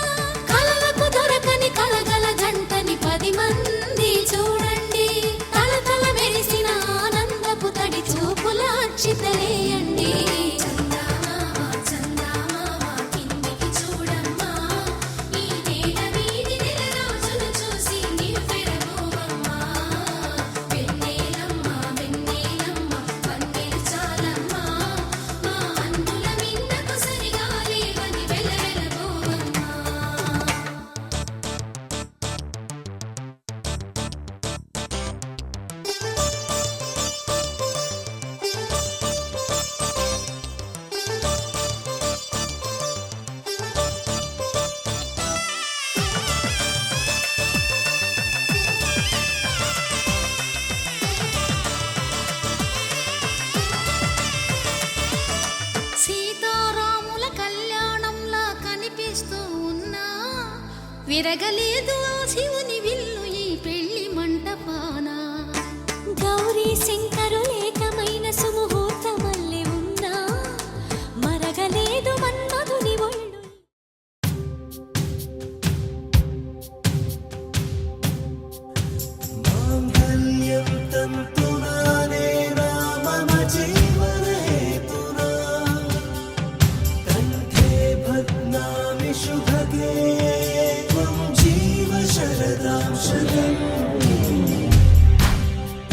కలలకు దొరకని కలగల జంటని 10 మంది చూడండి తలతల మెరిసిన ఆనందపు తడి చూపుల అక్షితలేయండి సీతారాముల కళ్యాణంలా కనిపిస్తూ ఉన్నా విరగలేదు ఆ శివుని విల్లు ఈ పెళ్లి మంటపాన గౌరీ శంకరులేకమైన సుముహూర్తమల్లె ఉన్నా మరగలేదు మన్మధుని ఒళ్ళు మాంగళ్యం తంతునానే రామమ జీవన హేతునా కంఠే భగ్నామి శుభగే త్వం జీవ శరదాం శతం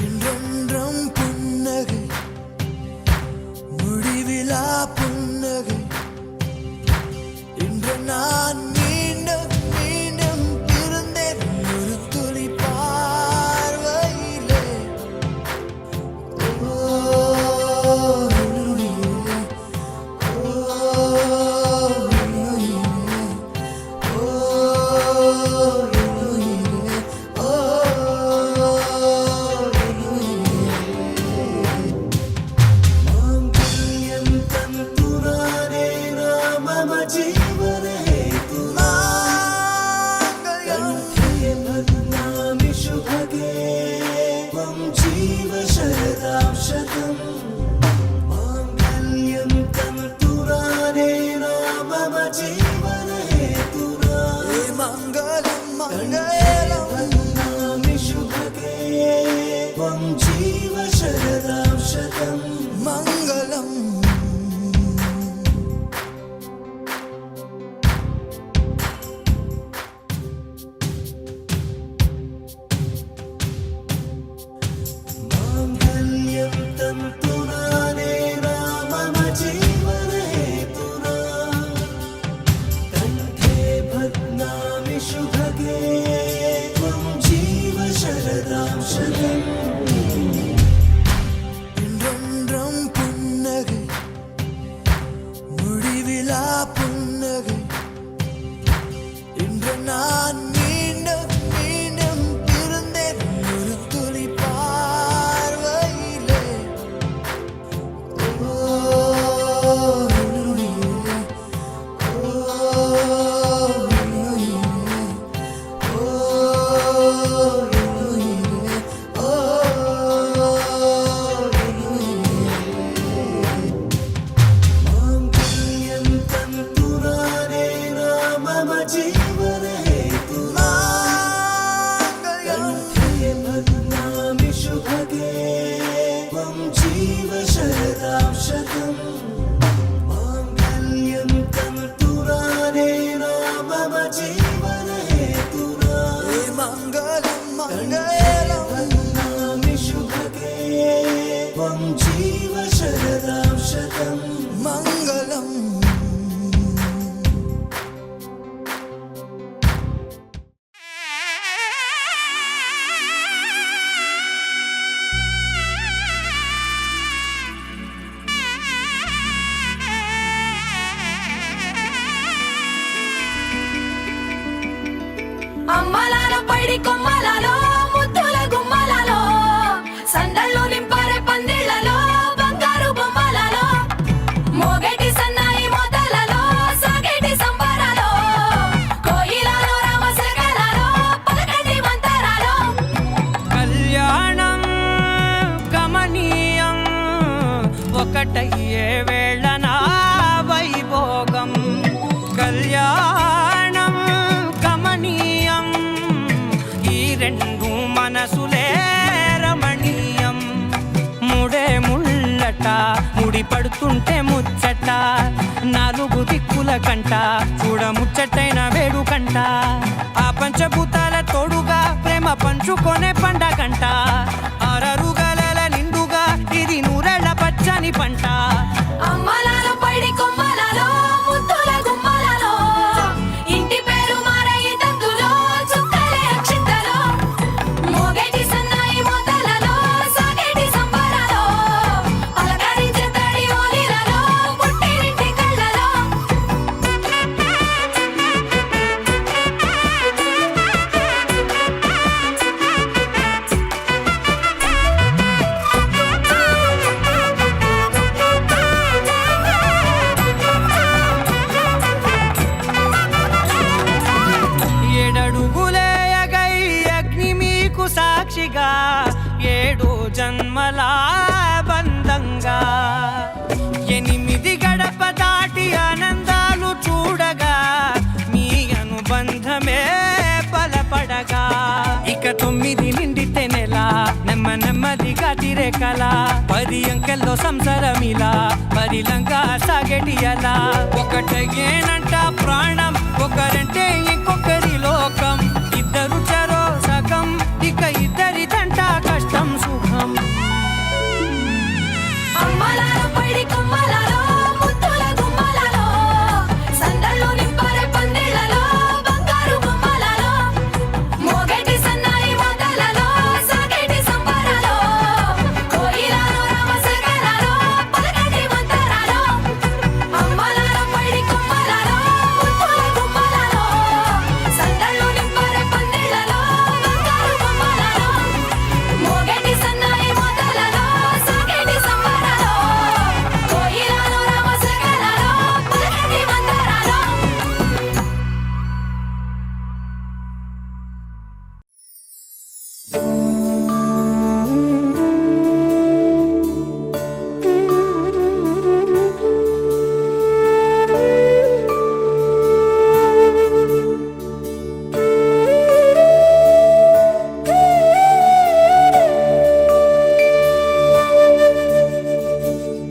இன்றென்றும் புன்னகை முடிவிலா புன்னகை இன்று நான் மீண்டும் மீண்டும் இருந்தேன் ஒரு துளி பார்வையிலே ஓ உயிரே, ஓ உயிரே, ஓ உயிரே, ஓ మాంగళ్యం తంతునానే రామమ జీవన హేతునా కంఠే భగ్నామి శుభగే త్వం జీవ శరదాం శతం మాంగళ్యం తంతునానే రామమ జీవన హేతునా మంగళం మంగళం భగ్నామి శుభగే త్వం జీవ శరదాం శతం మంగళం మాంగళ్యం తంతునానే రామమ జీవన హేతునా కంఠే భగ్నామి శుభగే త్వం జీవ శరదాం శతం இன்றென்றும் புன்னகை முடிவிலா புன்னகை இன்று நான் மீண்டும் மீண்டும் இருந்தேன் ஒரு துளி பார்வையிலே ஓ உயிரே, ஓ உயிரே, ஓ உயிரே, ஓ అమ్మలాల పైడి కొమ్మలలో ముద్దుల గుమ్మలలో సందళ్ళు నింపరే పందిళ్లలో బంగారు బొమ్మలలో మోగేటి సన్నాయి మొదలలో సాగేటి సంబరాలో కోయిలలో రామశకలలో పలకండి మంతరాలో కళ్యాణం గమనీయం ఒకటయ్యే వేళ నా వైభోగం కళ్యాణం గమనీయం ఈ రెండు మనసులే రమణీయం ముడే ముళ్ళట ముడి పడుతుంటే ముచ్చట నాలుగు దిక్కుల కంట చూడ ముచ్చటైన వేడుకంట ఆ పంచభూతాల తోడుగా ప్రేమ పంచుకొనే పండగంట అరరుగలల నిండుగా ఇది నూరెళ్ళ పచ్చని పంట అమ్మలాల పైడి కొమ్మలలో ముద్దుల గుమ్మలలో ఇంటి పేరు మారయి తందులో చుక్కలే అక్షింతలో మోగేటి సన్నాయి మొదలలో సాగేటి సంబరాలో పలకరించే తడి ఓలిలలో పుట్టినింటి కళ్ళలో ఏడడుగులేయగై అగ్ని మీకు సాక్షిగా ఏడు జన్మల బంధంగా 8 గడప దాటి ఆనందాలు చూడగా మీ అనుబంధమే బలపడగా ఇక 9 నిండితే నెల నెమ్మదిగా తిరేకల 10 అంకెల్లో సంసారమిలా పరిలంగా సాగేటి అలా ఒకటేనంట ప్రాణం ఒకరంటే ఇంకొకరి లోకం ఇద్దరు చరో సగం ఇక ఇద్దరిదంట కష్టం సుఖం అమ్మలాల పైడి కొమ్మలలో ముద్దుల గుమ్మలలో సందళ్ళు నింపరే పందిళ్లలో బంగారు బొమ్మలలో మోగేటి సన్నాయి మొదలలో సాగేటి సంబరాలో కోయిలలో రామశకలలో పలకండి మంతరాలో అమ్మలాల పైడి కొమ్మలలో ముద్దుల గుమ్మలలో సందళ్ళు నింపరే పందిళ్లలో బంగారు బొమ్మలలో మోగేటి సన్నాయి మొదలలో సాగేటి సంబరాలో కోయిలలో రామశకలలో పలకండి మంతరాలో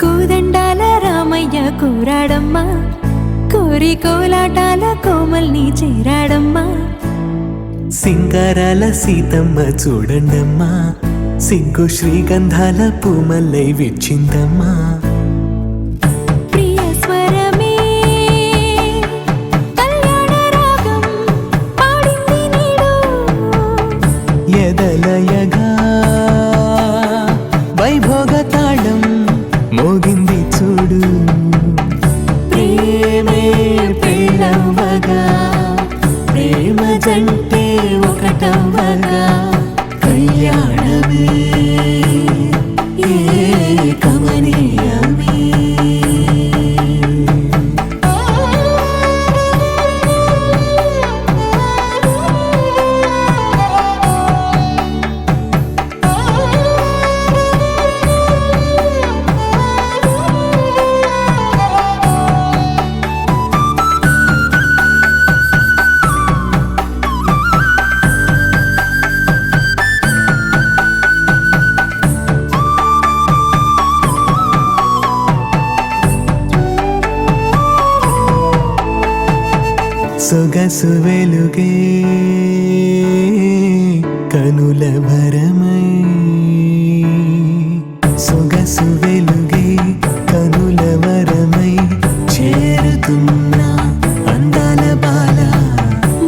కోదండాల రామయ్య కూరాడమ్మా కోరి కోలాటాల కోమల్ని చేరాడమ్మా సింగారాల సీతమ్మ చూడండమ్మా సిగ్గు శ్రీగంధాల పూమల్లై విచ్చిందమ్మా ప్రియ స్వరమే కళ్యాణ రాగం పాడింది నీడు ఎదలయగా వైభోగ తాళం మోగింది చూడు ప్రేమే పెళ్ళవ్వగా ప్రేమ జంటే ఒకటవ్వగా కళ్యాణమే కమనీయమే సొగసు వెలుగే కనుల భరమై సొగసు వెలుగే కనుల వరమై చేరుతున్న అందాల బాల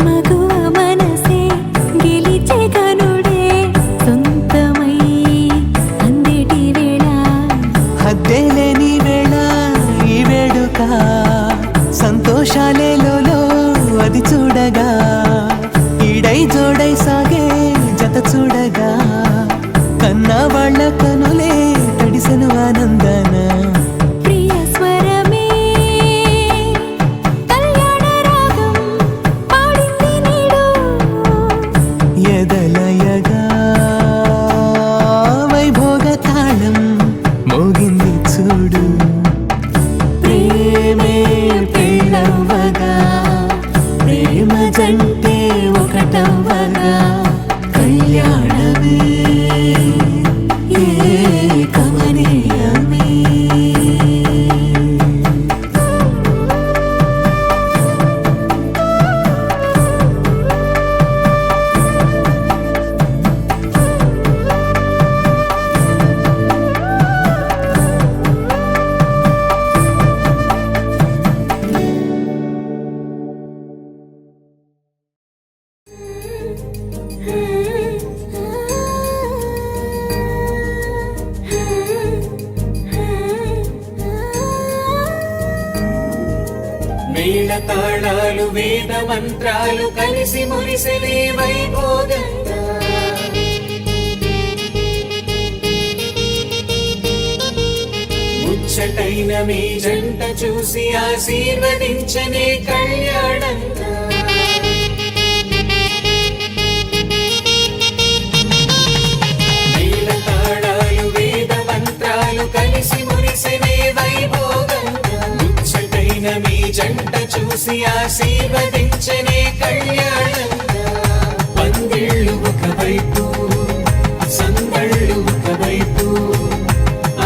మగువ మనసే గెలిచే కనుడే సొంతమై అందేటి వేళ హద్దేలేని వేళ ఈ వేడుక సంతోషాలేలో అది చూడగా ఈ ఒకటవ్వగా కళ్యాణమే కమనీయమే. మేళ తాళాలు వేద మంత్రాలు కలిసి మురిసెనే వైభోగంగా ముచ్చటైన మీ జంట చూసి ఆశీర్వదించనే కళ్యాణంగా. మేళ తాళాలు వేద మంత్రాలు కలిసి మురిసెనే వైభోగంగా ముచ్చటైన మీ జంట చూసి ఆశీర్వదించనే కళ్యాణంగా. పందిళ్ళు ఒకవైపు సందళ్ళు ఒకవైపు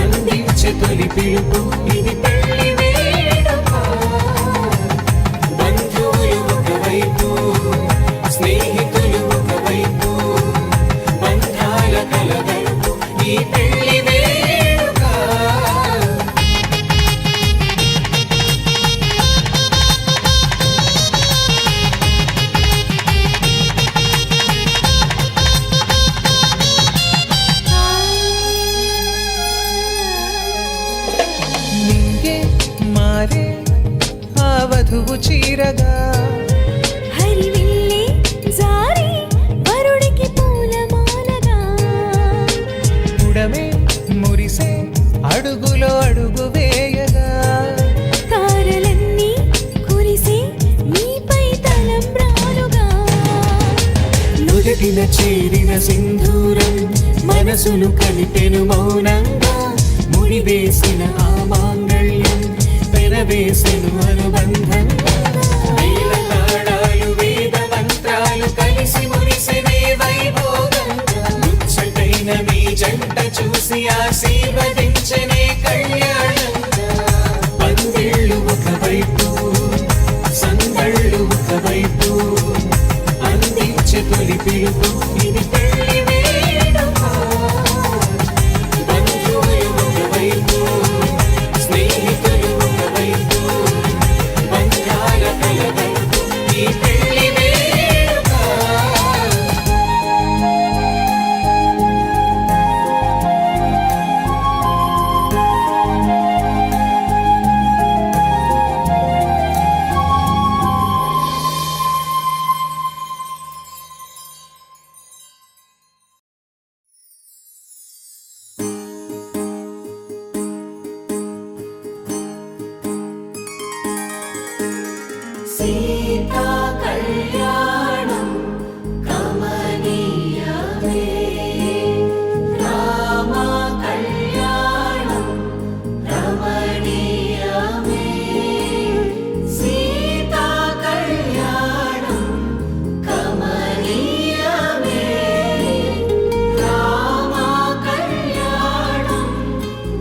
అందించే తొలి పిలుపు ఇది పెళ్లి వేడుక. బంధువులు ఒకవైపు స్నేహితులు ఒకవైపు బంధాల కలగలుపు ఈ పెళ్లి వేడుక. నింగే మారే ఆ వధువు చీరగా హరివిల్లి జారి వరుడికి పూలమాలగా ఉడమే మురిసే అడుగులో అడుగు వేయగా తారలన్నీ కురిసి నీపై తలంబ్రాలుగా నుదుటిన చేరిన సింధూరం మనసును కలిపెను మౌనంగా ముడివేసిన ఆ మాంగళ్యం పెనవేసెను అనుబంధంగా. మేళ తాళాలు వేద మంత్రాలు కలిసి మురిసెనే వైభోగంగా ముచ్చటైన మీ జంట చూసి ఆశీర్వదించనే కళ్యాణంగా. పందిళ్ళు ఒకవైపు సందళ్ళు ఒకవైపు అందించే తొలి పిలుపు ఇది పెళ్లి వేడుక. బంధువులు ఒకవైపు స్నేహితులు ఒకవైపు బంధాల కలగలుపు ఈ పెళ్లి వేడుక. సీతా కళ్యాణం కమనీయమే రామ కళ్యాణం రమణీయమే సీతా కళ్యాణం కమనీయమే రామ కళ్యాణం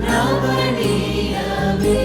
రమణీయమే.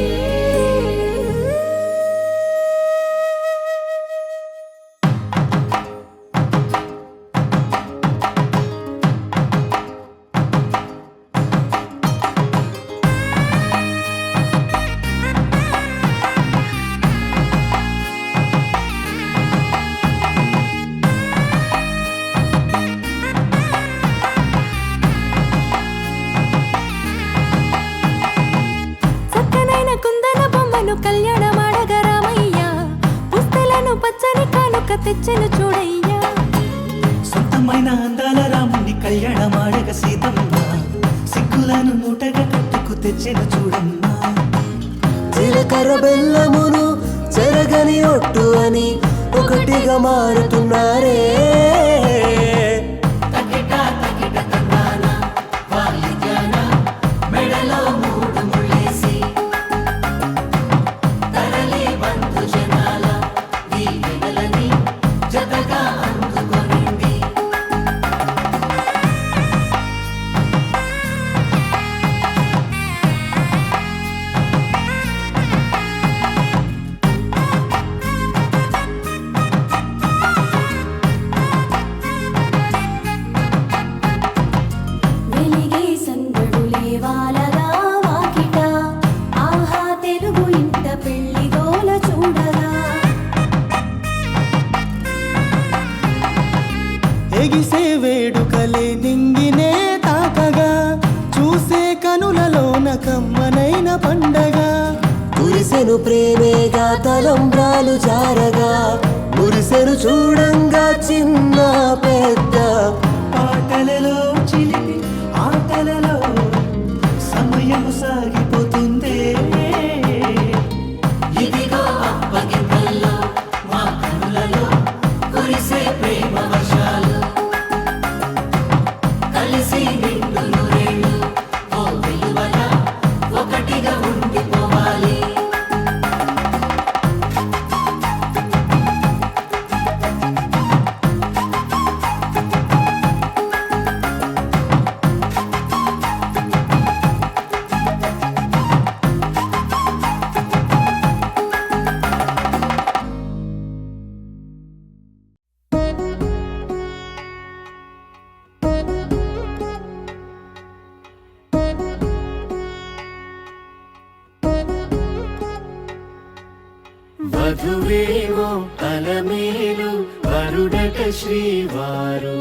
చక్కనైన కుందన బొమ్మను కళ్యాణమాడగ రామయ్య పుస్తలను పచ్చని కానుక తెచ్చెను చూడయ్యా. సొంతమైన అందాల రాముని కళ్యాణమాడగ సీతమ్మ సిగ్గులను మూటగా కట్టుకు తెచ్చెను చూడమ్మా. జీలకర్ర బెల్లమును చెరగని ఒట్టు అని ఒకటిగా మారుతున్నారే. తకిట తకిట తందాన వాయిద్యాన మెడలో మూడు ముళ్ళేసి తరలి బంధు జనాల దీవెనలని జతగా అందుకొని ఎగిసే వేడుకలే నింగినే తాకగా చూసే కనులలోన కమ్మనైన పండగ కురిసెను ప్రేమేగా తలంబ్రాలు జారగా మురిసెను చూడంగా చిన్న పెద్ద పాటలలో చిలిపి ఆటలలో సమయము సాగిపోతుందే ఇదిగో అప్పగింతల్లో మా కనులలో కురిసే ప్రేమ వర్షాలు కలిసి నిండు నూరేళ్ళు ఓ విలువల ఒకటిగా ఉండిపోవాలి వధువేవో అలమేలు వరుడట శ్రీవారు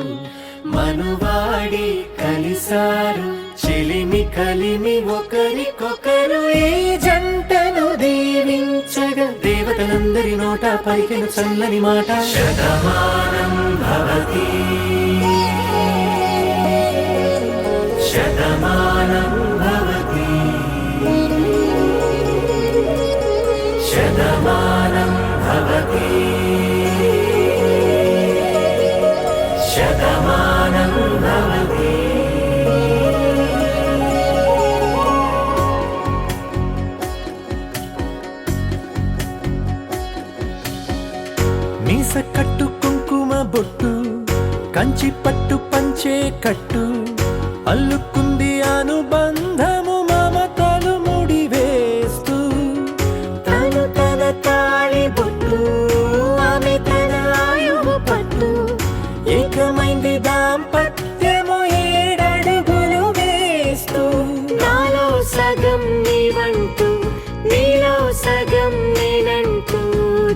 మనువాడి కలిసారు చెలిమి కలిమి ఒకరికొకరు ఈ జంటను దీవించగా దేవతలందరి నోట పలికిన చల్లని మాట శతమానం భవతి శతమానం భవతి శతమానం భవతి శతమానం భవతి మీస కట్టు కుంకుమ బొట్టు కంచి పట్టు పంచే కట్టు అల్లుకుంది అనుబంధము మమతలు ముడివేస్తూ తను తన తాళి బొట్టు ఆమె తన ఆయువు పట్టు ఏకమైంది దాంపత్యము ఏడడుగులు వేస్తూ నాలో సగం నీవంటూ నీలో సగం నేనంటూ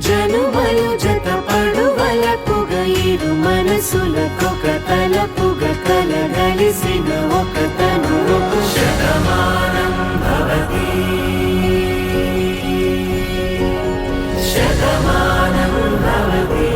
జనుమలు జతపడువలపుగ ఇరు మనసులకొక తలపుగ కలగలిసిన ఒక తను శతమానం భవతి శతమానం భవతి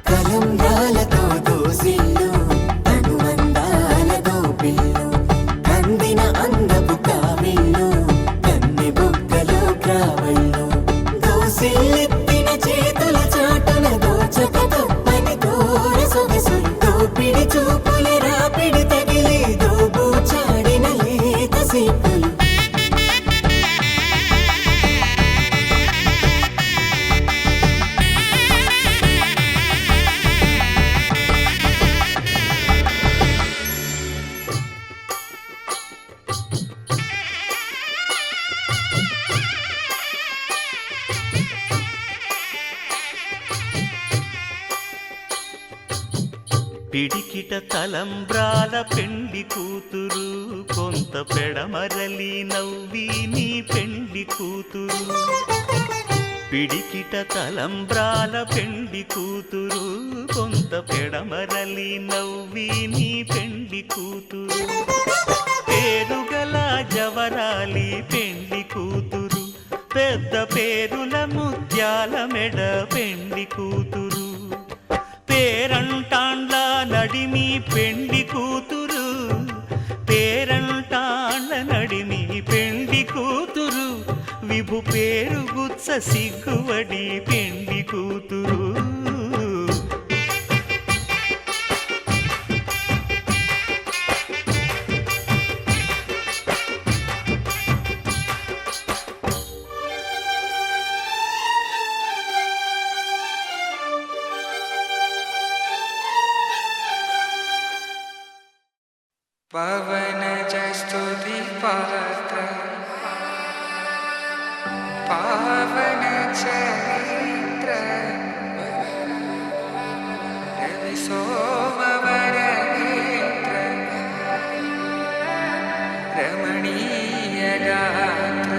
తలంబ్రాలతో దోసిళ్ళు అనుబంధాలతో పిల్లు అందిన అందపు కావిళ్ళు కన్నె బుగ్గలో క్రావళ్ళు దోసిల్లెత్తిన చేతుల చాటున దోచక తప్పని దూర సొగసులు దోపిడి చూపుల రాపిడి తగిలి దోబూచాడిన లేత సీపులు పిడికిట తలంబ్రాల పెండి కూతురు కొంత పెడమరలి నవ్వి నీ పెండి కూతురు పిడికిట తలంబ్రాల పెండి కూతురు కొంత పెడమరలి నవ్వి నీ పెండి కూతురు పేరుగల జవరాలి పెండి కూతురు పెద్ద పేరుల ముత్యాల మెడ పెండి కూతురు పేరంటాండ్ల నడిమి పెండి కూతురు పేరంటాండ్ల నడిమి పెండి కూతురు విభు పేరు గుత్స సిగ్గువడి పెండి కూతురు పావన చరిత్ర రవి సోమవర నేత్ర రమణీయ గాత్ర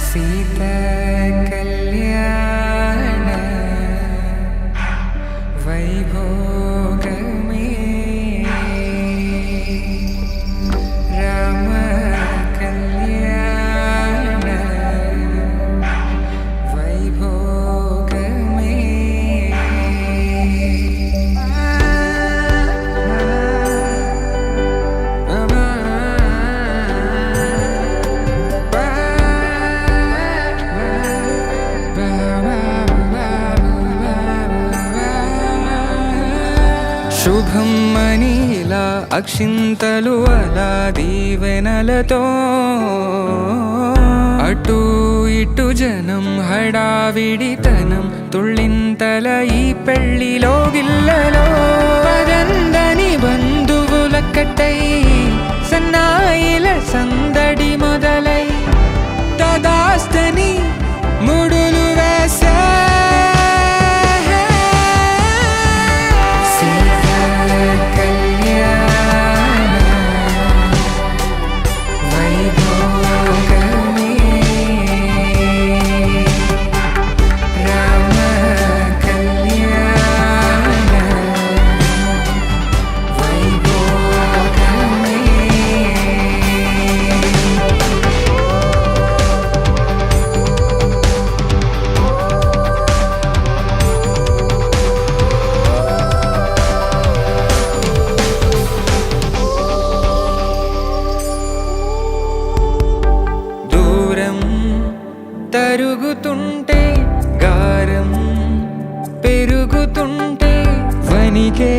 సీత కళ్యాణ వైభోగమే రామ కళ్యాణ వైభోగమే శుభం మనీలా అక్షింతలు అలా దీవెనలతో అటు ఇటు జనం హడావిడితనం తుళ్ళింతల ఈ పెళ్లిలో గిల్లలో పదందని బంధువులక్కటై సన్నాయిల సందడి మొదలై తదాస్తని ముడులు వేసే తరుగుతుంటే గారం పెరుగుతుంటే వనికే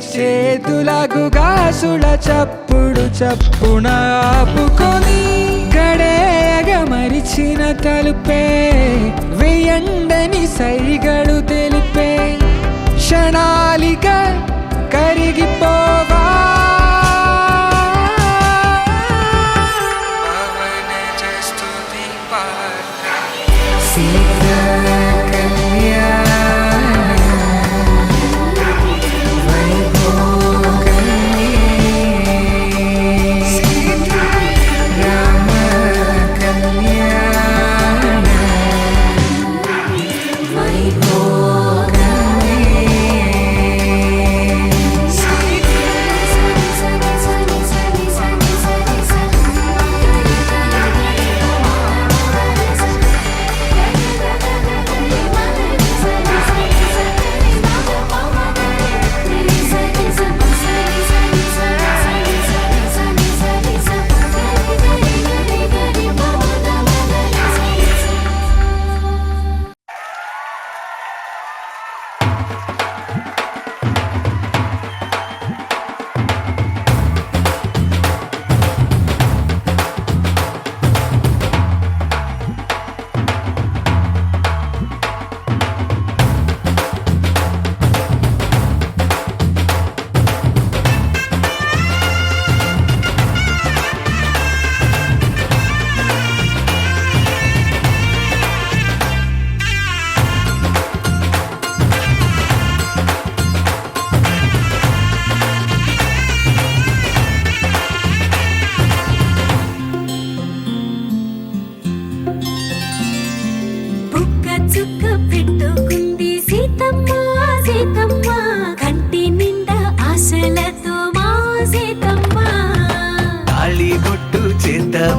చేతులకు గాసుల చప్పుడు చప్పున ఆపుకొని గడేగ మరిచిన తలుపే వెయ్యండని సైగడు తెలిపే క్షణాలిక కరిగిపోవా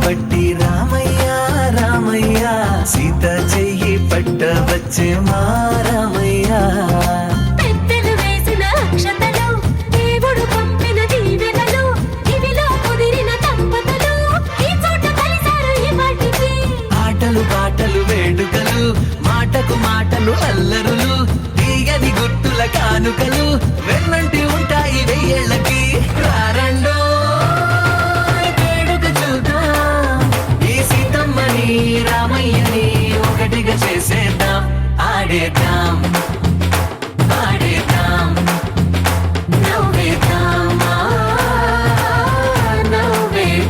పట్టి రామయ్య రామయ్య సీత చెయ్యి పట్ట వచ్చే మా రామయ్య పెద్దలు వేసిన అక్షతలు దేవుడు పంపిన దీవెనలు ఇవిలో కుదిరిన దంపతులు ఈ చోట కలిసారు ఈ వాటికి ఆటలు పాటలు వేడుకలు మాటకు మాటలు అల్లరులు తీయని గుర్తుల కానుకలు వెన్నంటి ఉంటాయి వెయ్యేళ్ళకి రారండో రామయ్యని ఒకటిగా చేసేద్దాం ఆడేద్దాం ఆడేద్దాం నవ్వేద్దాం నవ్వేద్దాం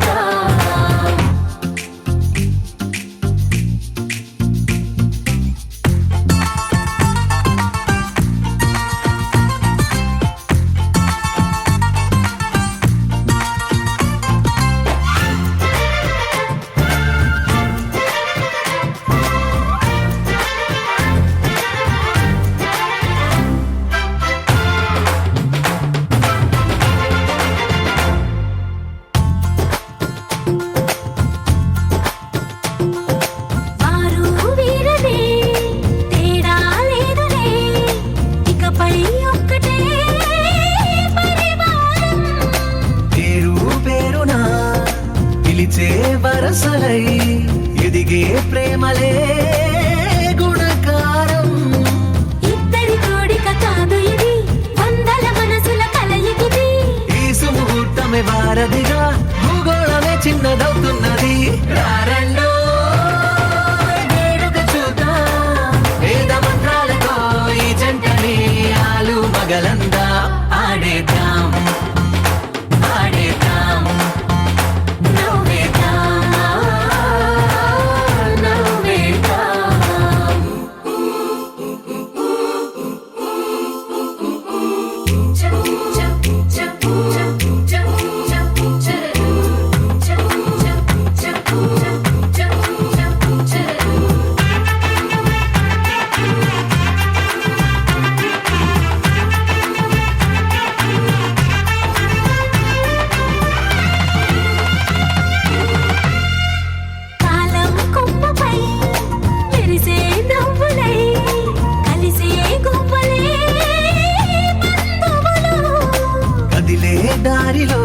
వరసలై ఎదిగే ప్రేమలే గుణకారం. ఇద్దరి కోడిక కాదు ఇది, వందల మనసుల కలయికిది. ఈ సుముహూర్తమే వారధిగా భూగోళమే చిన్నదవుతున్నది. రారండో వేడుక చూద్దాం, వేద మంత్రాలతో ఈ జంటని ఆలు మగలందా ఆడేద్దాం ఆడేద్దాం నవ్వేద్దాం నవ్వేద్దాం. కాలం కొమ్మపై మెరిసే నవ్వులై కలిసే గువ్వలే బంధువులు. కదిలే దారిలో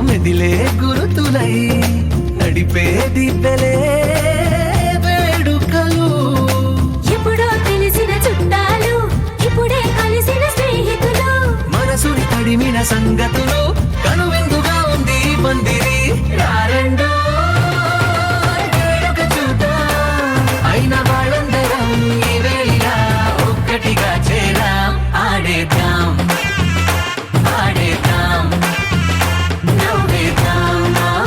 మెదిలే గురుతులై నడిపే దివ్వెలే వేడుకలు. ఎప్పుడో తెలిసిన చుట్టాలు, ఇప్పుడే కలిసిన స్నేహితులు. మనసుని తడిమిన సంగతులు కనువిందుగా ఉంది ఈ పందిరి. రారండో వేడుక చూద్దాం, అయిన వాళ్ళందరం ఈ వేళ ఒక్కటిగా చేరాం. ఆడేద్దాం ఆడేద్దాం నవ్వేద్దాం నవ్వేద్దాం.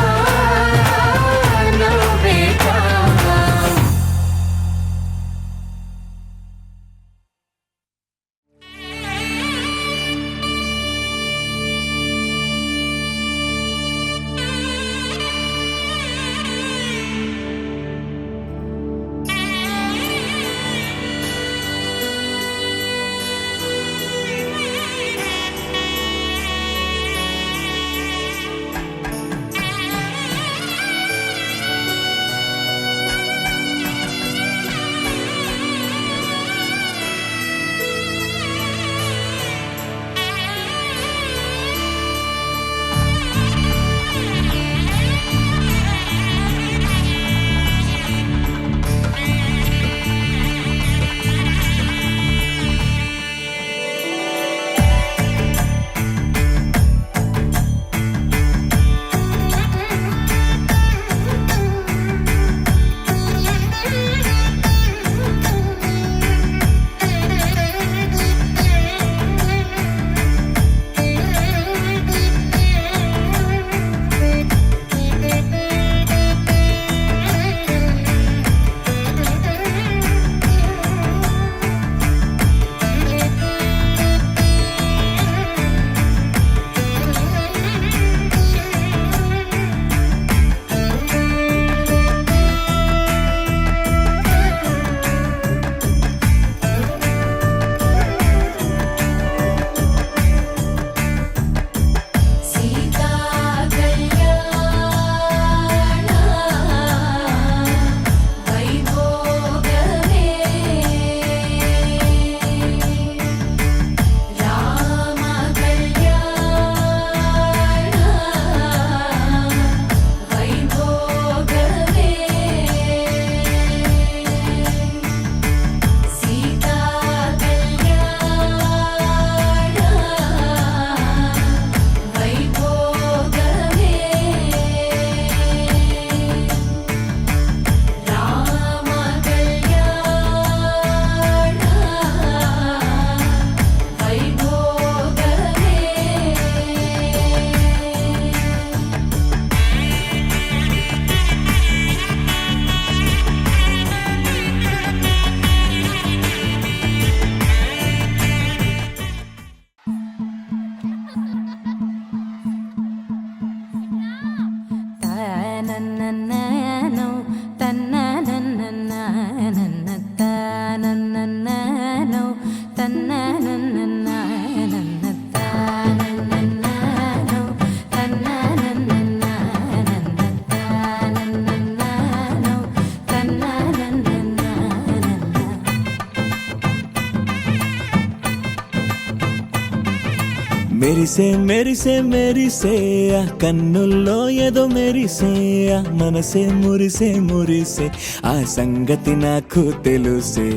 మెరిసే మెరిసే మెరిసే ఆ కన్నుల్లో ఏదో మెరిసే ఆ మనసే మురిసే మురిసే ఆ సంగతి నాకు తెలుసే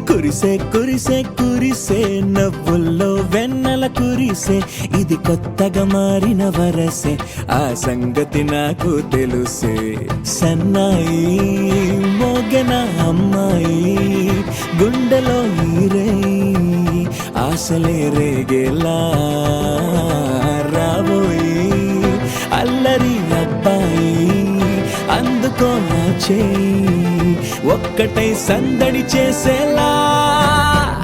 కురిసే కురిసే కురిసే నవ్వుల్లో వెన్నెల కురిసే ఇది కొత్తగా మారిన వరసే ఆ సంగతి నాకు తెలుసే సన్నాయి మోగెన అమ్మాయి గుండెలో ఈరే ఆశలే రేగేలా రాబోయి అల్లరి అబ్బాయి అందుకో నా చేయి ఒక్కటై సందడి చేసేలా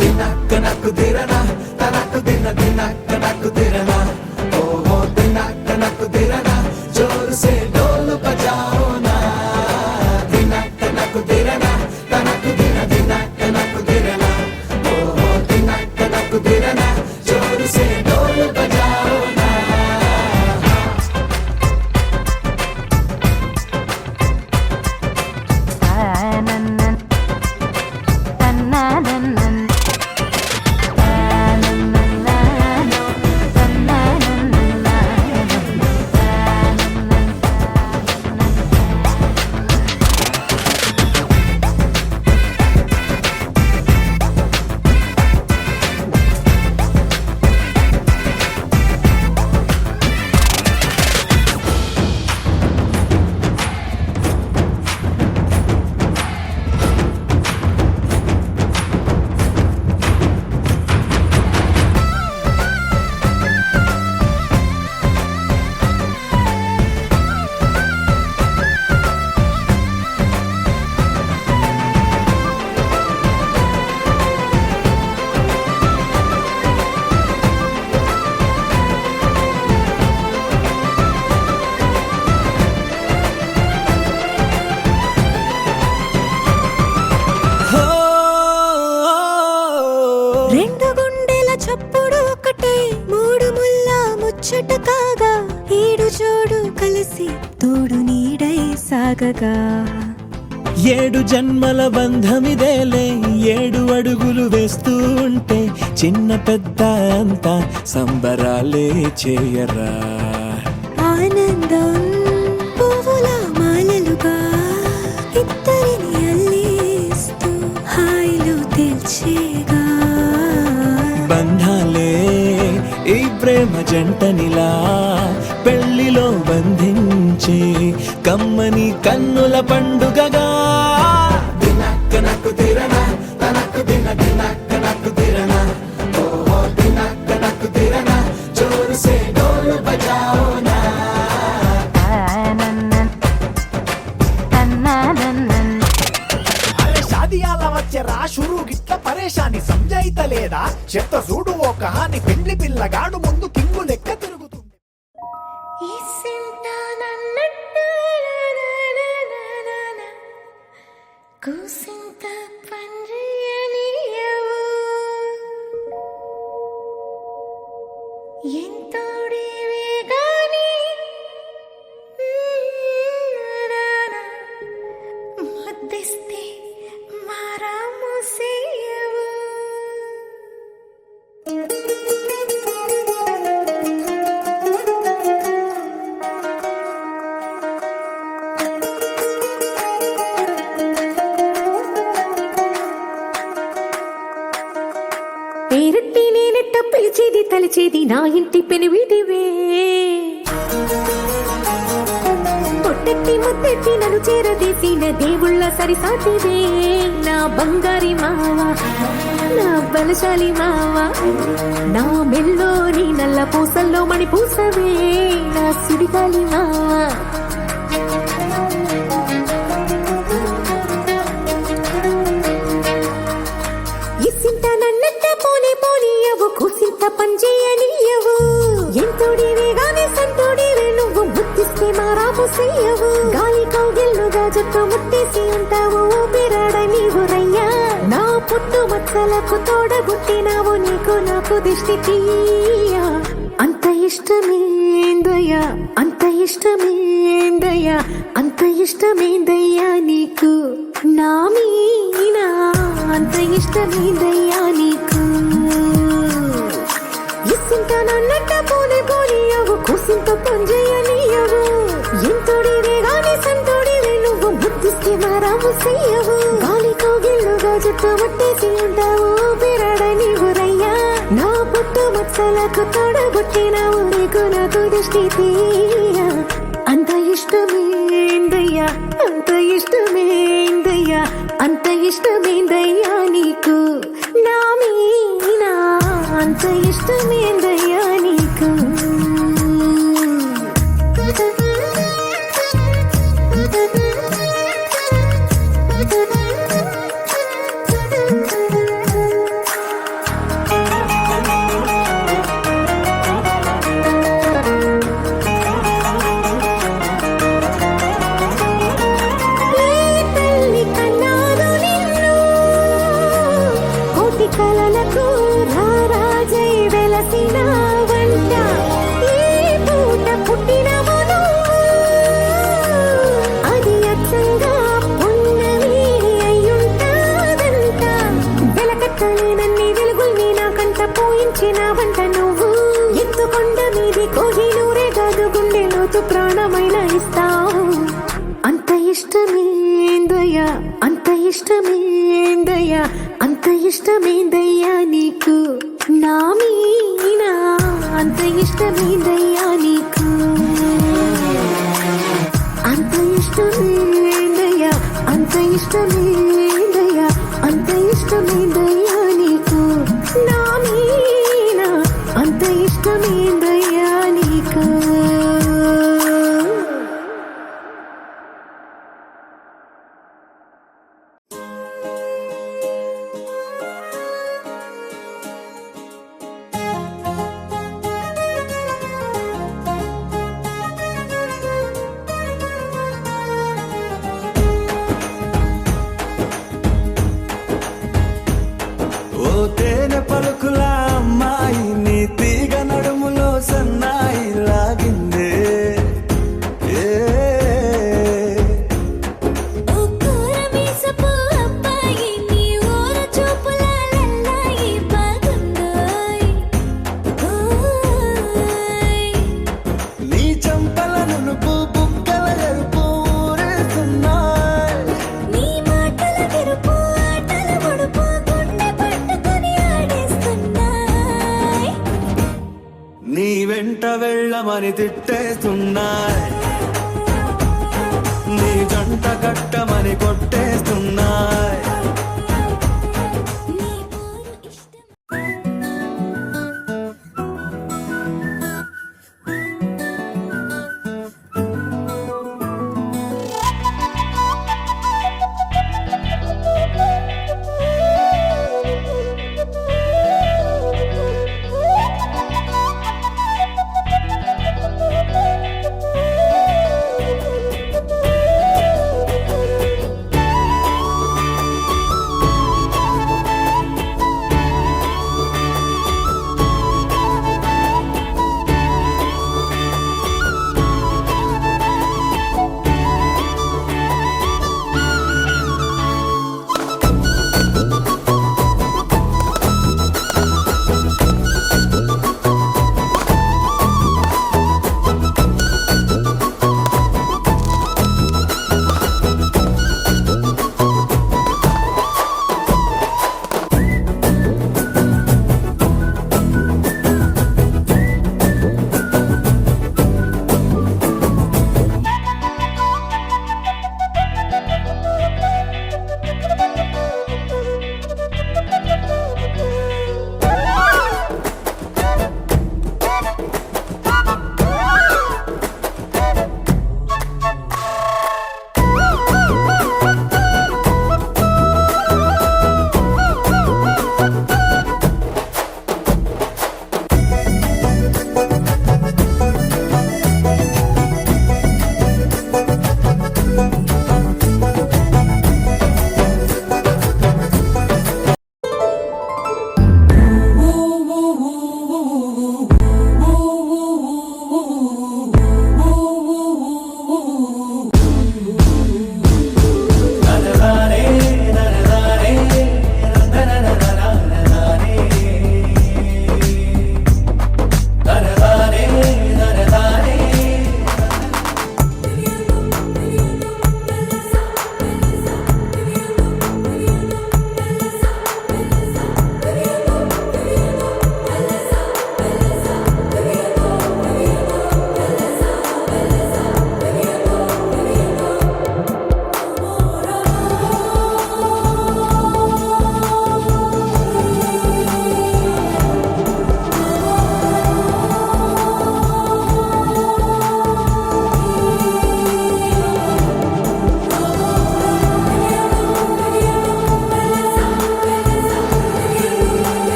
దినక్క నక్కు దిరనా తనకు దిన దినక్క నక్కు దిరనా ఓహో దినక్క నక్కు దిరనా జోరు సే డోలు బజాओ నా దినక్క నక్కు దిరనా తనకు దిన దినక్క నక్కు దిరనా ఓహో దినక్క నక్కు దిరనా జోరు సే డోలు బజాओ నా రెండు గుండెల చప్పుడు ఒకటే మూడు ముల్ల ముచ్చట కాగా ఏడు జోడు కలిసి తోడు నీడై సాగగా ఏడు జన్మల బంధమిదేలే ఏడు అడుగులు వేస్తూ ఉంటే చిన్న పెద్ద అంతా సంబరాలే చేయరా ఆనందం పువ్వుల మాలలుగా ఇద్దరిని అల్లేస్తూ హాయిలో తెల్చేగా బంధాలే ఈ ప్రేమ జంటనిలా పెళ్లిలో బంధించే కమ్మని కన్నుల పండుగగా దినక్క నక్కు దిరనా తనకు దిన దినక్క నక్కు దిరనా ఓహో దినక్క నక్కు దిరనా జోరు సే డోలు బజాओ నా అరే షాదియాల వచ్చెరా షురు గిట్ల పరేషాని సంజాయితలేదా చెత్త చూడు ఓ కహాని పెండ్లి పిల్లగాడు ముందు కింగు లెక్క తిరుగుతుంది కూసింత పండ్రియనియవు ఎంతోడివే గాని ముద్దిస్తే మారాము సేయవు పేరెట్టి నేనెట్ట పిలిచేది తలిచేది నా ఇంటి పెనివిడివే పొట్టెట్టి ముద్దెట్టి నన్ను చేరదీసిన దేవుళ్ళ సరిసాటివే నా బంగారి మావ నా బలశాలి మావ నా మెల్లోని నల్ల పూసల్లో మణి పూసవే నా సుడిగాలి మావ ఇసింత నన్నట్ట పోనే పోనీయవు కూసింత పంచేయనీయవు ఎంతోడివే గాని సంతోడివే నువ్వు ముద్దిస్తే మారాము సేయవు గాలి కౌగిల్లుగా జట్టు ముట్టేసి ఉంటావు ఊపిరాడ నీవు రయ్యా నా పుట్టు మచ్చలకు తోడబుట్టినావు నీకు నాకు దిష్టి తీయ అంత ఇష్టమేందయ్యా అంత ఇష్టమేందయ్యా అంత ఇష్టమేందయ్యా నీకు నా మీనా అంత ఇష్టమేందయ్యా నీకు కూసింత నన్నట్ట పోనే పోనీయవు కూసింత పంజయనీయవు ఎంతోడివే గాని సంతోడివే నువ్వు బుద్ధిస్తే మారాము చెయ్యవు గాలి కౌగిల్లుగా జుట్టు ముట్టేసి ఉంటావు బిరడ నీవురయ్యా నా పుట్టు మచ్చలకు తోడబుట్టినావు నీకు నాకు దృష్టి తీయ అంత ఇష్టమేందయ్యా అంత ఇష్టమేందయ్యా అంత ఇష్టమేందయ్యా నీకు నా మీనా అంత ఇష్టమేందయ్యా నీకు కలలకు రారాజై వెలసిన వంట ఏ పూట పుట్టినవును అది అచ్చంగా పున్నమి అయ్యుంటాదంట వెలకట్టలేనన్ని వెలుగుల్ని నాకంట పోయించిన వంట నువ్వు ఎత్తుకొండ మీది కోహినూరే కాదు గుండెలోతు ప్రాణమైన ఇస్తావు అంత ఇష్టమేందయ్యా అంత ఇష్టమేందయ్యా అంత ఇష్టమేందయ్యా నీకు నా మీనా అంత ఇష్టమేందయ్యా నీకు అంత ఇష్టమేందయ్యా అంత ఇష్టమేందయ్యా అంత ఇష్టమేందయ్యా నీకు నా మీనా అంత ఇష్టమేందయ్యా నీకు ఓ తేనె పలుకుల అమ్మాయి నీ తీగ నడుములో సన్నాయి లాగిందే నీ చంపల నునుపు బుగ్గల ఎరుపు ఊరేస్తున్నాయి నీ వెంట వెళ్ళమని తిట్టేస్తున్నాయి నీ జంట కట్టమని కొట్టేస్తున్నాయి